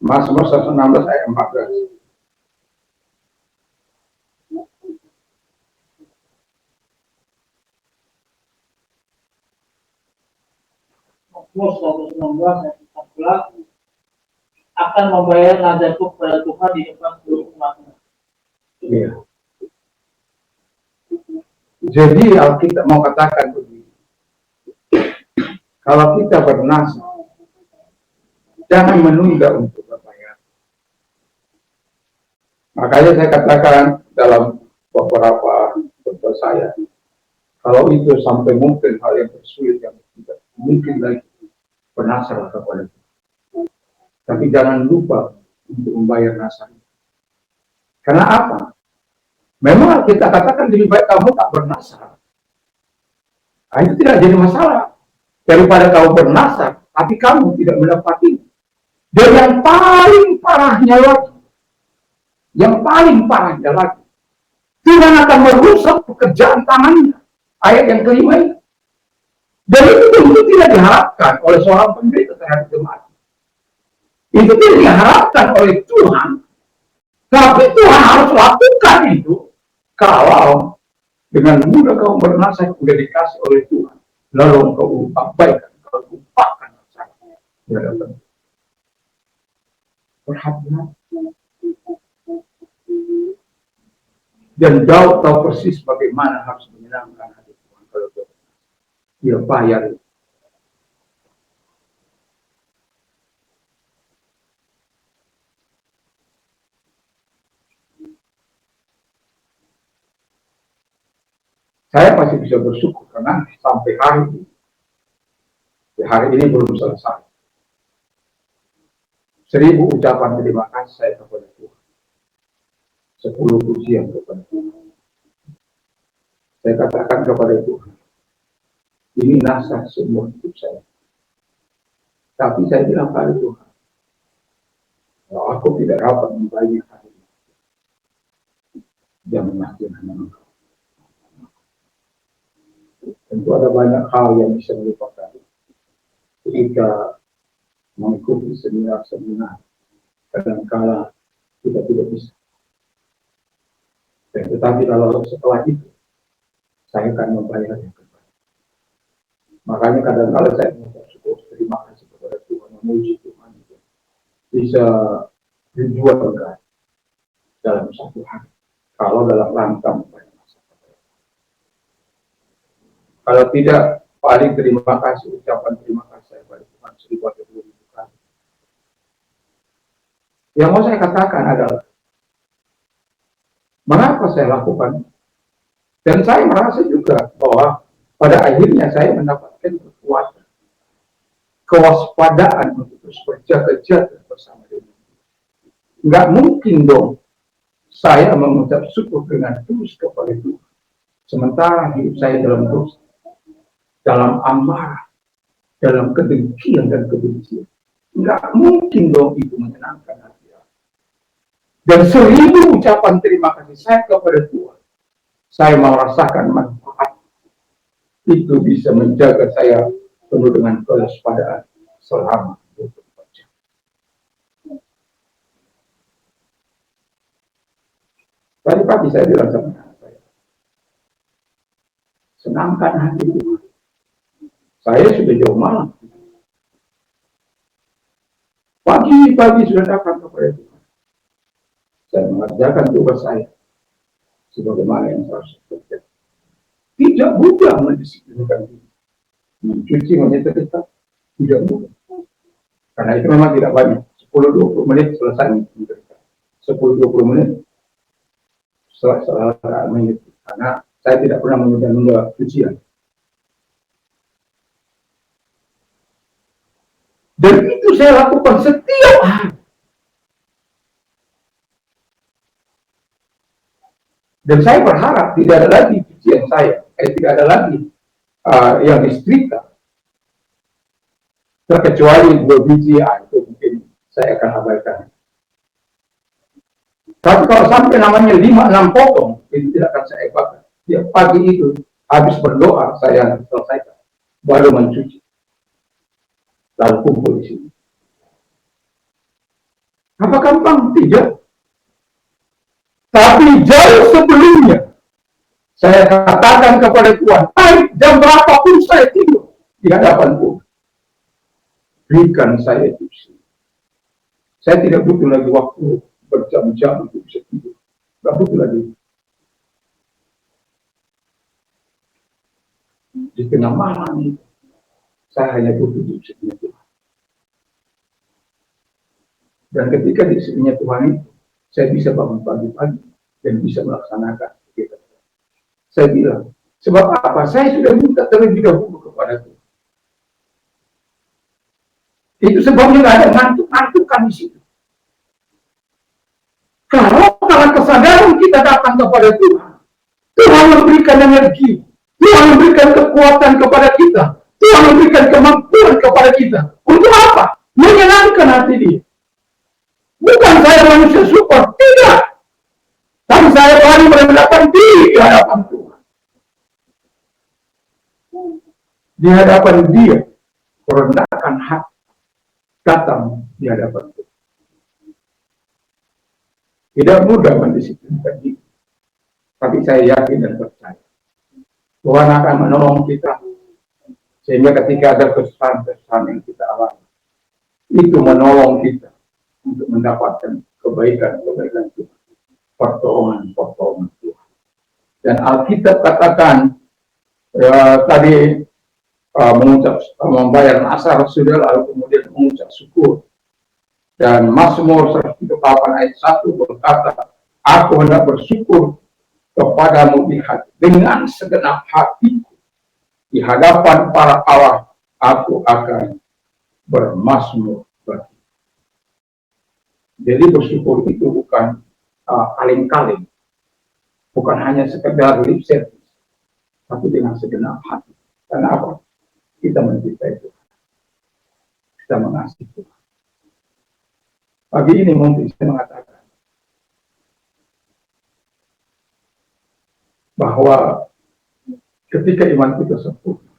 Mazmur 116 ayat 14. Mazmur 116 ayat 14 akan membayar nazarku kepada Tuhan di depan seluruh umatnya. Iya. Jadi Alkitab mau katakan begini, kalau kita bernazar, jangan menunda untuk berbayar. Makanya saya katakan dalam beberapa contoh saya, kalau itu sampai mungkin hal yang tersulit yang tidak mungkin lagi, bernazar kepada Tuhan. Tapi jangan lupa untuk membayar nazar. Karena apa? Memang kita katakan lebih baik kamu tak bernazar. Nah, itu tidak jadi masalah. Daripada kamu bernazar, tapi kamu tidak mendapati. Dan yang paling parahnya lagi, Tuhan akan merusak pekerjaan tangannya. Ayat yang kelima ini. Dan itu tentu tidak diharapkan oleh seorang pendeta terhadap jemaat. Itu tidak diharapkan oleh Tuhan. Tapi Tuhan harus lakukan itu kalau dengan mudah kamu bernazar sudah dikasih oleh Tuhan. Lalu kau abaikan, kau lupakan nazarnya. Perhatian. Dan Daud tahu persis bagaimana harus menyenangkan hati Tuhan kalau dia bayar. Saya masih bisa bersyukur karena sampai hari ini belum selesai. 1000 ucapan terima kasih saya kepada Tuhan. 10 pujian kepada Tuhan. Saya katakan kepada Tuhan, ini nazar semua hidup saya. Tapi saya bilang pada Tuhan, kalau aku tidak dapat membayar hari ini, jangan menyakitkan Engkau. Tentu ada banyak hal yang bisa melupakan ketika mengikuti seminar-seminar. Kadang-kala kita tidak bisa. Tetapi kalau setelah itu, saya akan membayar yang kembali. Makanya kadang-kala saya mengucap syukur, terima kasih kepada Tuhan, memuji Tuhan itu bisa dijual dalam satu hari. Kalau dalam rangka membayar masa. Kalau tidak, paling terima kasih, ucapan terima kasih kepada Tuhan 1000 atau 2000 kali. Yang mau saya katakan adalah, mengapa saya lakukan? Dan saya merasa juga bahwa pada akhirnya saya mendapatkan kekuatan, kewaspadaan untuk terus berjaga-jaga bersama dengan. Nggak mungkin dong saya mengucap syukur dengan tulus kepada Tuhan, sementara hidup saya dalam dosa, dalam amarah, dalam kedengkian dan kebencian. Nggak mungkin dong itu menyenangkan hati Allah. Dan 1000 ucapan terima kasih saya kepada Tuhan, saya merasakan manfaat. Itu bisa menjaga saya penuh dengan kewaspadaan selama 24 jam. Tadi pagi saya bilang sama anak saya, senangkan hati Tuhan. Saya sudah jauh malam. Pagi-pagi sudah datang kepada Tuhan. Saya mengerjakan tugas saya sebagaimana yang harus terjadi. Tidak mudah mendisiplinkan diri. Mencuci, menyetrika, tidak mudah. Karena itu memang tidak banyak. 10-20 menit selesai memberikan. 10-20 menit selesai menit. Karena saya tidak pernah menunda ujian. Dan itu saya lakukan setiap hari. Dan saya berharap tidak ada lagi ujian saya, tidak ada lagi yang disetrika. Terkecuali 2 biji, itu mungkin saya akan abaikan. Tapi kalau sampai namanya 5-6 potong, itu tidak akan saya abaikan. Tiap pagi itu habis berdoa saya selesaikan, baru mencuci, lalu kumpul di sini. Apa gampang? Tidak. Tapi jauh sebelumnya saya katakan kepada Tuhan, jam berapapun saya tidur di hadapan Tuhan, berikan saya itu. Saya tidak butuh lagi waktu berjam-jam untuk bisa tidur. Tidak butuh lagi. Di tengah malam ini, saya hanya butuh di sini Tuhan. Dan ketika di sini Tuhan itu, saya bisa bangun pagi-pagi dan bisa melaksanakan kita. Saya bilang, sebab apa? Saya sudah minta terlebih dahulu kepada Tuhan. Itu sebabnya nggak ada ngantuk-ngantukan di situ. Kalau kesadaran kita datang kepada Tuhan, Tuhan memberikan energi, Tuhan memberikan kekuatan kepada kita, Tuhan memberikan kemampuan kepada kita. Untuk apa? Menyenangkan hati Dia. Bukan saya manusia super, tidak. Tapi saya berani merendahkan diri di hadapan Tuhan. Di hadapan Dia, merendahkan hati, datang di hadapan Tuhan. Tidak mudah mendisiplinkan diri. Tapi saya yakin dan percaya Tuhan akan menolong kita. Sehingga ketika ada kesusahan-kesusahan yang kita alami, itu menolong kita untuk mendapatkan kebaikan-kebaikan Tuhan, pertolongan-pertolongan Tuhan. Dan Alkitab katakan tadi membayar nasar sudah, lalu kemudian mengucap syukur. Dan Mazmur 138 ayat 1 berkata, aku hendak bersyukur kepadamu dengan segenap hatiku. Di hadapan para Allah, aku akan bermazmur bagi. Jadi bersyukur itu bukan kaling-kaling, bukan hanya sekedar lip service, tapi dengan segenap hati. Karena apa? Kita mencintai Tuhan, kita mengasihi Tuhan. Pagi ini mungkin saya mengatakan bahwa ketika iman kita sempurna,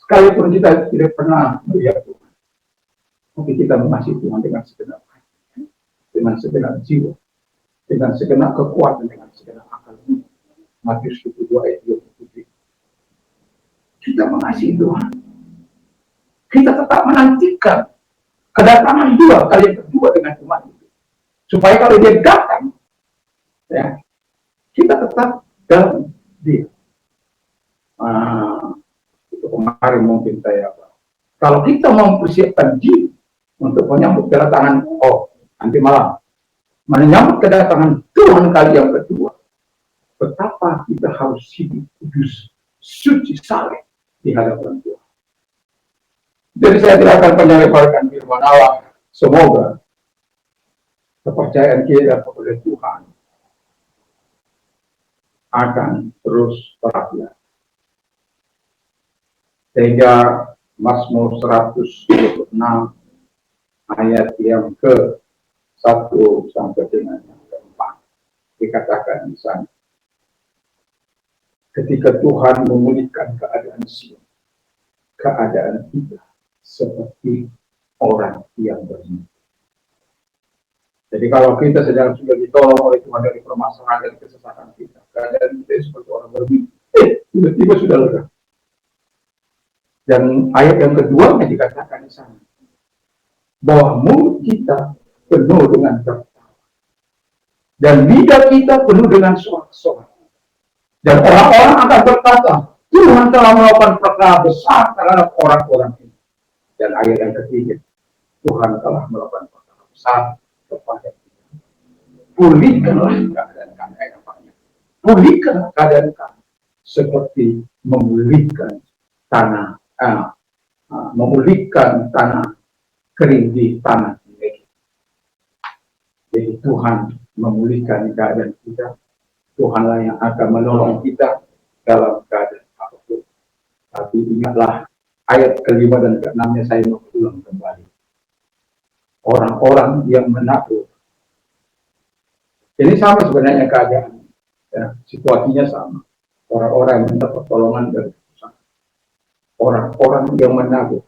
sekalipun kita tidak pernah melihat Tuhan, tapi kita mengasihi Tuhan dengan segenap hati, dengan segenap jiwa, dengan segenap kekuatan, dengan segenap akal. Matius 22 ayat 27. Kita mengasihi Tuhan. Kita tetap menantikan kedatangan kali yang kedua dengan umat itu. Supaya kalau dia datang, ya, kita tetap dalam dia. Itu kemarin mungkin saya, kalau kita mempersiapkan diri untuk menyambut kedatangan nanti malam, menyambut kedatangan Tuhan kali yang kedua, betapa kita harus hidup kudus, suci, saleh di hadapan Tuhan. Jadi saya tidak akan menyampaikan firman Allah. Semoga kepercayaan kita kepada Tuhan akan terus terakhir. Sehingga Mazmur 126 ayat yang ke-1 sampai dengan yang ke-4 dikatakan di sana. Ketika Tuhan memulihkan keadaan Sion, keadaan kita seperti orang yang bermimpi. Jadi kalau kita sedang sudah ditolong oleh Tuhan dari permasalahan dan kesesatan kita, keadaan kita seperti orang bermimpi, tiba-tiba sudah lega. Dan ayat yang kedua yang dikatakan di sana, bahwa mulut kita penuh dengan tertawa, dan lidah kita penuh dengan sorak-sorak. Dan orang-orang akan berkata, Tuhan telah melakukan perkara besar terhadap orang-orang ini. Dan ayat yang ketiga, Tuhan telah melakukan perkara besar kepada kita. Pulihkanlah keadaan kami, pulihkanlah keadaan kami seperti memulihkan tanah, memulihkan tanah kering di tanah ini. Jadi Tuhan memulihkan keadaan kita. Tuhanlah yang akan menolong kita dalam keadaan apapun. Tapi ingatlah ayat kelima dan keenamnya saya mau ulang kembali. Orang-orang yang menakut. Ini sama sebenarnya keadaan. Ya, situasinya sama. Orang-orang yang minta pertolongan dari Tuhan. Orang-orang yang menakut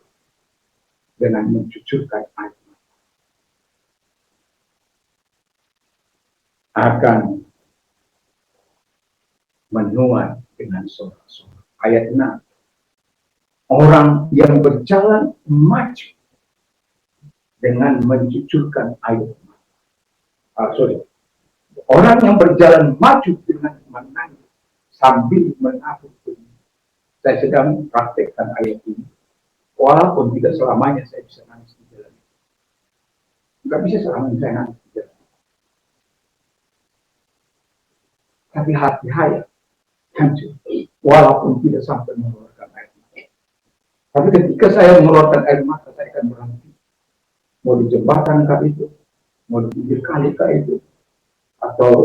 dengan mencucurkan air akan menuai dengan sorak-sorak. Ayat 6. Orang yang berjalan maju dengan mencucurkan air mata. Orang yang berjalan maju dengan menangis sambil menakut. Saya sedang praktekkan ayat ini. Walaupun tidak selamanya saya bisa nangis di jalan. Enggak bisa selamanya saya nangis di jalan. Tapi hati saya hancur. Walaupun tidak sampai mengeluarkan air mata. Tapi ketika saya mengeluarkan air mata, saya akan berhenti. Mau di jembatan kah itu, mau di pinggir kali kah itu, atau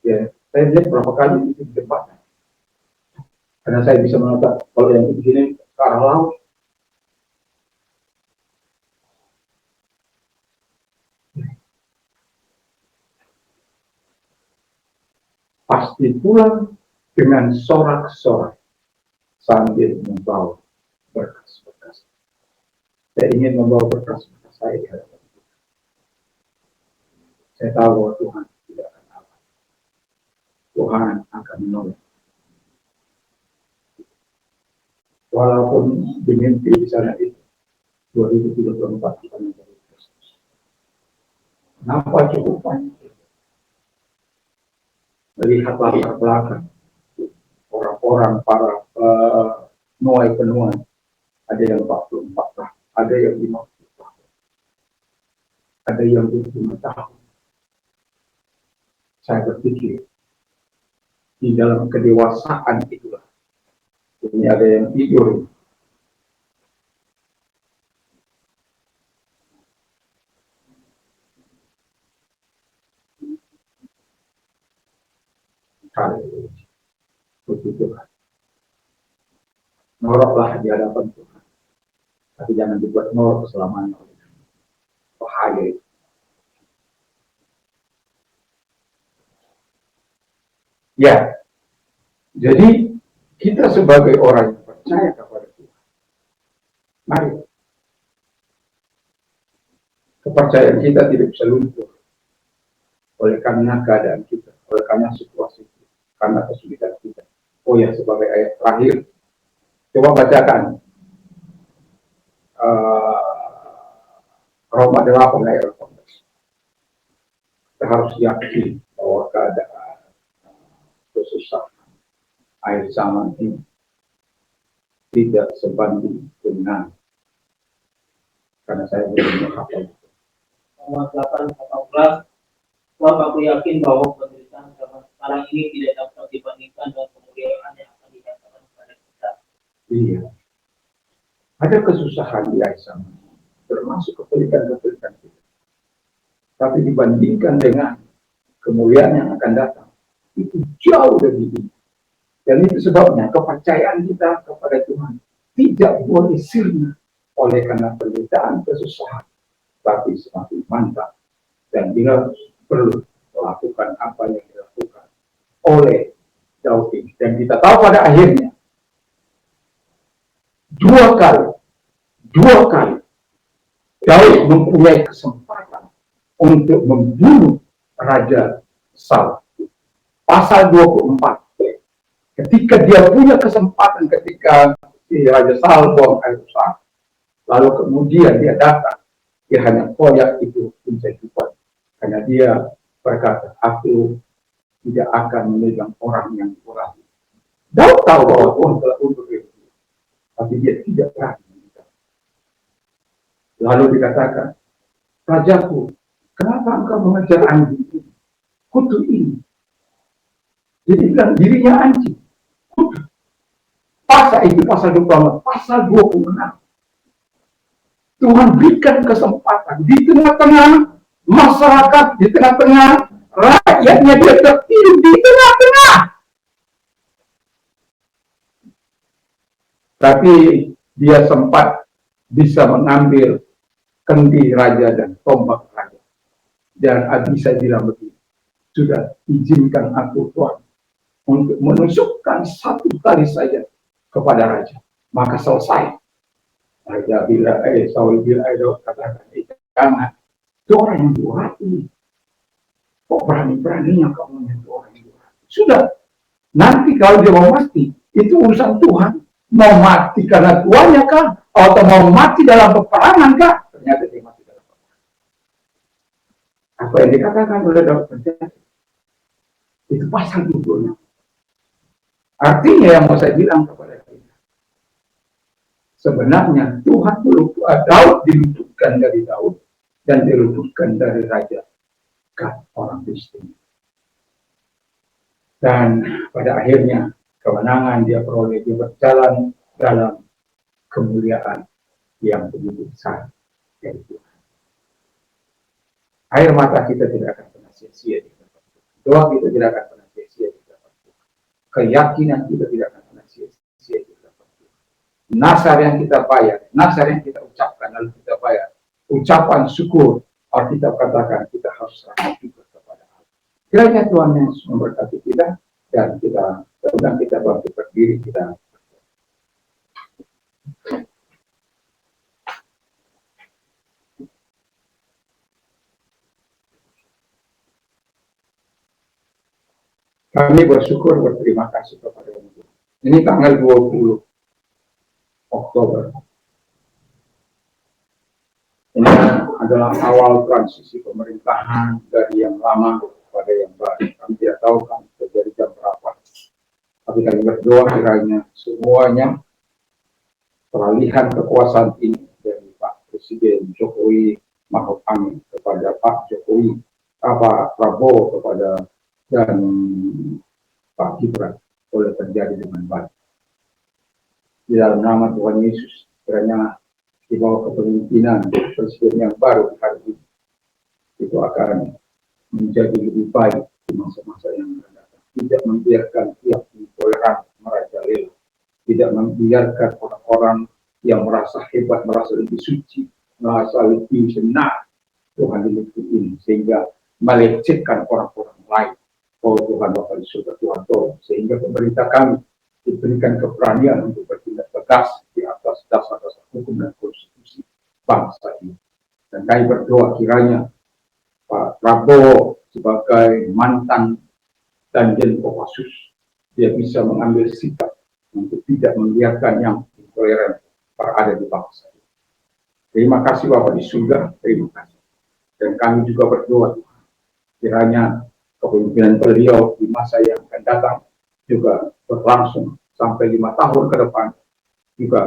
ya saya lihat berapa kali di jembatan. Karena saya bisa menatap kalau yang begini ke arah laut. Pasti pulang dengan sorak-sorai sambil membawa berkas-berkas. Saya ingin membawa berkas-berkas saya di hadapan Tuhan. Saya tahu bahwa Tuhan tidak akan apa. Tuhan akan menolong. Walaupun dimimpi di sana itu 2034 akan menjadi Kristus. Kenapa cukup banyak? Melihat latar belakang orang-orang para penuai, ada yang 44 tahun, ada yang 50 tahun, ada yang 25 tahun. Saya berpikir di dalam kedewasaan itulah ini ada yang tidur. Begitulah. Noroklah di hadapan Tuhan. Tapi jangan dibuat norok keselamanya. Bahaya itu. Ya, jadi kita sebagai orang yang percaya kepada Tuhan, mari kepercayaan kita tidak bisa luntur oleh karena keadaan kita, oleh karena situasi kita, karena kesulitan kita. Oh ya, sebagai ayat terakhir, coba bacakan Roma 8 ayat 18. Kita harus yakin bahwa keadaan kesusahan air zaman ini tidak sebanding dengan, karena saya belum menghafal. Roma 8:18. Sebab aku yakin bahwa penderitaan zaman sekarang ini tidak dapat dibandingkan dengan kemuliaan yang akan dinyatakan kepada kita. Iya. Ada kesusahan di air zaman, termasuk kesulitan-kesulitan kita. Tapi dibandingkan dengan kemuliaan yang akan datang, itu jauh lebih tinggi. Dan itu sebabnya kepercayaan kita kepada Tuhan tidak boleh sirna oleh karena penderitaan kesusahan, tapi semakin mantap. Dan dia perlu melakukan apa yang dilakukan oleh Daud ini. Dan kita tahu pada akhirnya dua kali Daud mempunyai kesempatan untuk membunuh Raja Saul. Pasal 24. Ketika dia punya kesempatan, ketika si Raja Saul buang air besar, lalu kemudian dia datang, dia hanya koyak itu menjadi kuat. Karena dia berkata, aku tidak akan memegang orang yang kurang. Daud tahu bahwa Tuhan telah untuk itu, tapi dia tidak berani. Lalu dikatakan, Rajaku, kenapa engkau mengejar anjing ini? Kutu ini. Jadi bilang dirinya anjing. Kutu. Pasal itu, pasal 24, pasal 26. Tuhan berikan kesempatan di tengah-tengah masyarakat, di tengah-tengah rakyatnya, dia tertidur di tengah-tengah. Tapi dia sempat bisa mengambil kendi raja dan tombak raja. Dan Abisai bilang begini, sudah izinkan aku Tuhan untuk menunjukkan satu kali saja kepada raja, maka selesai. Raja bila Saul bila katakan, jangan, itu orang yang durhaka. Kok berani-beraninya kamu menyentuh orang yang durhaka? Sudah, nanti kalau dia mau mati, itu urusan Tuhan. Mau mati karena tuannya kah? Atau mau mati dalam peperangan kah? Ternyata dia mati dalam peperangan. Apa yang dikatakan oleh Daud terjadi? Itu pasang ibunya. Artinya yang mau saya bilang kepada kita, sebenarnya Tuhan Daud diluputkan dari Daud dan diluputkan dari Raja Gad, orang Kristen. Dan pada akhirnya kemenangan dia peroleh, dia berjalan dalam kemuliaan yang begitu besar dari Tuhan. Air mata kita tidak akan pernah sia-sia di hadapan Tuhan. Doa kita tidak akan pernah sia-sia di hadapan Tuhan. Keyakinan kita tidak akan pernah sia-sia di hadapan Tuhan. Nasar yang kita bayar, nasar yang kita ucapkan lalu kita bayar, ucapan syukur, Alkitab katakan kita harus serahkan juga kepada Allah. Kiranya Tuhan yang memberkati kita dan kita sedang kita bangkit berdiri, kita kami bersyukur, berterima kasih kepada Tuhan. Ini tanggal 20 Oktober. Ini adalah awal transisi pemerintahan dari yang lama kepada yang baru. Kami tidak tahu kan terjadi jam berapa. Tapi kami berdoa kiranya semuanya peralihan kekuasaan ini dari Pak Presiden Jokowi Ma'ruf Amin kepada Pak Jokowi, Pak Prabowo kepada dan Pak Gibran boleh terjadi dengan baik. Di dalam nama Tuhan Yesus, kiranya di bawah kepemimpinan Presiden yang baru hari ini, itu akan menjadi lebih baik di masa-masa yang akan datang. Tidak membiarkan pihak intoleran merajalela, tidak membiarkan orang-orang yang merasa hebat, merasa lebih suci, merasa lebih benar Tuhan di negeri ini, sehingga melecehkan orang-orang lain. Oh Tuhan Bapa di surga, Tuhan tolong sehingga pemerintah kami diberikan keberanian untuk bertindak tegas di atas dasar-dasar hukum dan konstitusi bangsa ini. Dan kami berdoa kiranya Pak Prabowo sebagai mantan Danjen Kopassus, dia bisa mengambil sikap untuk tidak membiarkan yang intoleran berada di bangsa ini. Terima kasih Bapak di surga, terima kasih. Dan kami juga berdoa Tuhan, kiranya kepemimpinan beliau di masa yang akan datang juga berlangsung sampai 5 tahun ke depan. Juga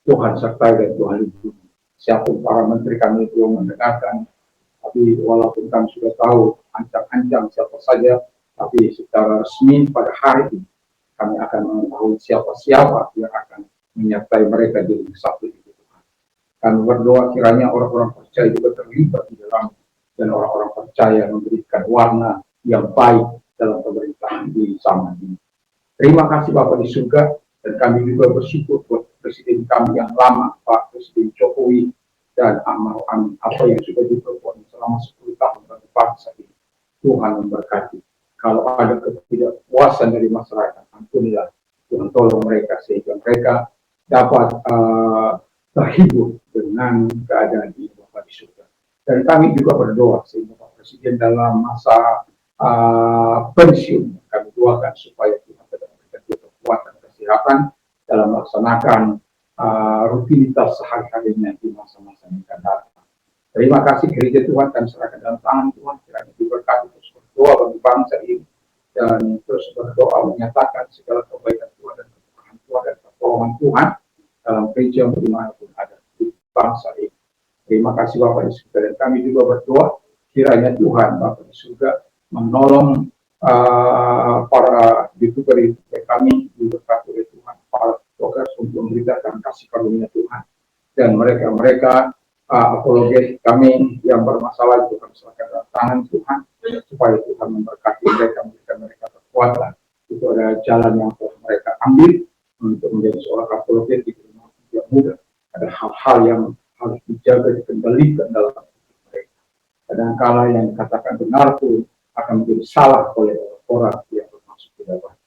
Tuhan sertai dan Tuhan lindungi. Siapapun para menteri kami belum mendengarkan, tapi walaupun kami sudah tahu ancang-ancang siapa saja, tapi secara resmi pada hari ini kami akan mengetahui siapa-siapa yang akan menyertai mereka di satu itu Tuhan. Kami berdoa kiranya orang-orang percaya juga terlibat di dalam, dan orang-orang percaya memberikan warna yang baik dalam pemerintahan di zaman ini. Terima kasih Bapak di surga, dan kami juga bersyukur buat Presiden kami yang lama, Pak Presiden Jokowi dan Ma'ruf Amin, apa yang sudah diperbuat selama 10 tahun bagi bangsa ini. Tuhan memberkati. Kalau ada ketidakpuasan dari masyarakat, ampunilah Tuhan, tolong mereka sehingga mereka dapat terhibur dengan keadaan di Bapak di surga. Dan kami juga berdoa sehingga Pak Presiden dalam masa pensiun, kami doakan supaya Tuhan tetap memberikan kekuatan kesehatan dalam melaksanakan rutinitas sehari-harinya di masa-masa yang akan datang. Terima kasih gereja Tuhan, kami serahkan dalam tangan Tuhan, kiranya diberkati, terus berdoa bagi bangsa ini, dan terus berdoa menyatakan segala kebaikan Tuhan dan keberkahan Tuhan dan pertolongan Tuhan dalam gereja dimanapun ada di bangsa ini. Terima kasih Bapak di surga, dan kami juga berdoa kiranya Tuhan Bapak di surga menolong para youtuber kami diberkati oleh Tuhan, para blogger untuk memberitakan kasih karunia Tuhan, dan mereka apologet kami yang bermasalah itu kami serahkan dalam tangan Tuhan, supaya Tuhan memberkati mereka, memberikan mereka kekuatan. Itu adalah jalan yang telah mereka ambil untuk menjadi seorang apologet di dunia yang mudah. Ada hal-hal yang harus dijaga, dikendalikan dalam hidup mereka. Kadang-kala yang dikatakan benar pun akan menjadi salah oleh orang yang bermaksud tidak baik.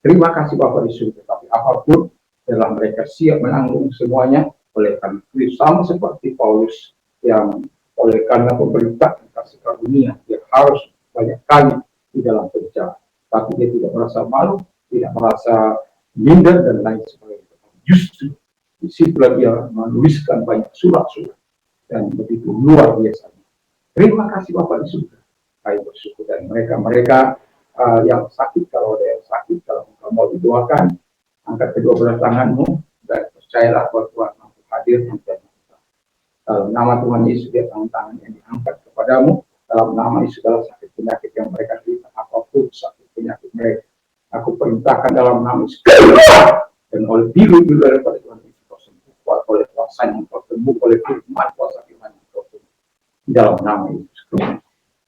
Terima kasih Bapak di surga, tapi apapun adalah mereka siap menanggung semuanya oleh karena Kristus, sama seperti Paulus yang oleh karena pemberitahuan kasih karunia yang harus banyak kali di dalam penjara, tapi dia tidak merasa malu, tidak merasa minder dan lain sebagainya. Justru disitulah dia menuliskan banyak surat-surat dan begitu luar biasa. Terima kasih Bapak di surga. Kami bersyukur, dan mereka yang sakit, kalau ada yang sakit, kalau engkau mau didoakan, angkat kedua belah tanganmu dan percayalah bahwa Tuhan mampu hadir dan dalam nama Tuhan Yesus, dia tangan-tangan yang diangkat kepadamu, dalam nama Yesus segala sakit penyakit yang mereka derita, apapun sakit penyakit mereka, aku perintahkan dalam nama Yesus, dan oleh biru-biru daripada Tuhan Yesus kau sembuh, oleh kuasa yang kau sembuh, oleh firman kuasa firman yang kau sembuh, dalam nama Yesus Kristus.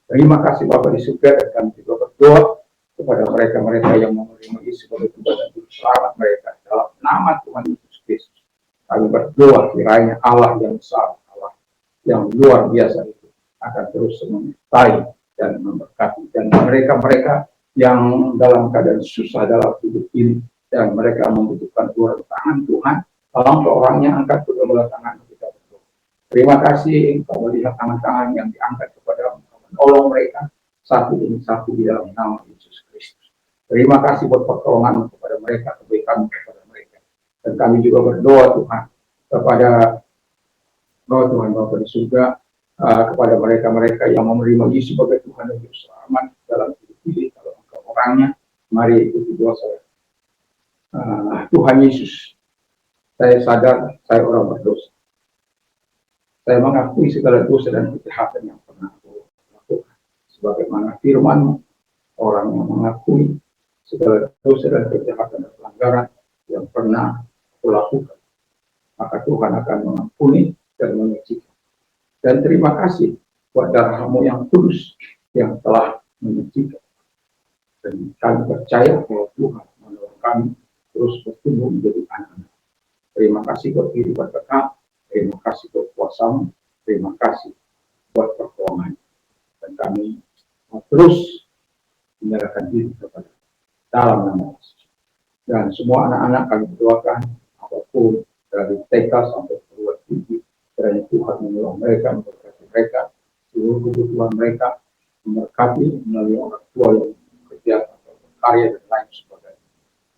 Terima kasih Bapak di surga, dan kami juga berdoa kepada mereka-mereka yang menerima Yesus sebagai Tuhan dan Juru Selamat mereka, dalam nama Tuhan Yesus Kristus. Kami berdoa kiranya Allah yang besar, Allah yang luar biasa itu akan terus menyertai dan memberkati, dan mereka-mereka yang dalam keadaan susah dalam hidup ini dan mereka membutuhkan luar tangan Tuhan, tolong ke orangnya, angkat kedua belah tangan kita berdoa. Terima kasih engkau melihat tangan-tangan yang diangkat kepada menolong mereka satu demi satu di dalam nama Yesus Kristus. Terima kasih buat pertolongan kepada mereka, kebaikan kepada mereka. Dan kami juga berdoa Tuhan kepada Tuhan Bapa di surga, kepada mereka-mereka yang menerima Yesus sebagai Tuhan dan Juru Selamat dalam hidup ini. Kalau engkau orangnya, mari ikuti doa saya. Tuhan Yesus, saya sadar saya orang berdosa. Saya mengakui segala dosa dan kejahatan yang pernah aku lakukan. Sebagaimana firman, orang yang mengakui segala dosa dan kejahatan dan pelanggaran yang pernah aku lakukan, maka Tuhan akan mengampuni dan menyucikan. Dan terima kasih buat darah-Mu yang kudus yang telah menyucikan. Dan kami percaya bahwa Tuhan menolong kami terus bertumbuh menjadi anak-anak. Terima kasih buat kehidupan kekal. Terima kasih buat kuasa-Mu. Terima kasih buat pertolongan. Dan kami terus menyerahkan diri kepada dalam nama Yesus. Dan semua anak-anak kami berdoakan, apapun dari TK sampai perguruan tinggi, kiranya Tuhan menolong mereka, memberkati mereka, seluruh kebutuhan mereka, memberkati melalui orang tua yang bekerja atau berkarya dan lain sebagainya.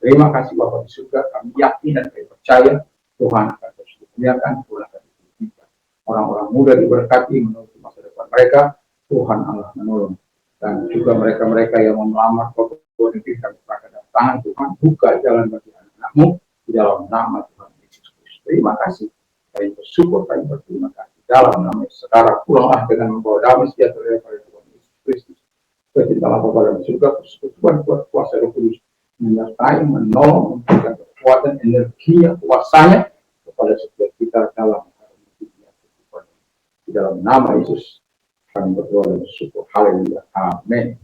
Terima kasih Bapak di surga, kami yakin dan kami percaya Tuhan akan terus dimuliakan, Tuhan akan ditinggikan. Orang-orang muda diberkati menuju masa depan mereka, Tuhan Allah menolong. Dan juga mereka-mereka yang mau melamar ke luar negeri, kami serahkan dalam tangan Tuhan, buka jalan bagi anak-anak-Mu di dalam nama Tuhan Yesus Kristus. Terima kasih, kami bersyukur, kami berterima kasih dalam nama Yesus. Sekarang pulanglah dengan membawa damai sejahtera daripada Tuhan Yesus Kristus. Kecintaan Bapa dalam surga, persekutuan kuat kuasa Roh Kudus menyertai, menolong, memberikan kekuatan, energinya, kuasanya kepada setiap kita dalam hidupnya. Di dalam nama Yesus kami berdoa dan bersyukur. Haleluya. Amin.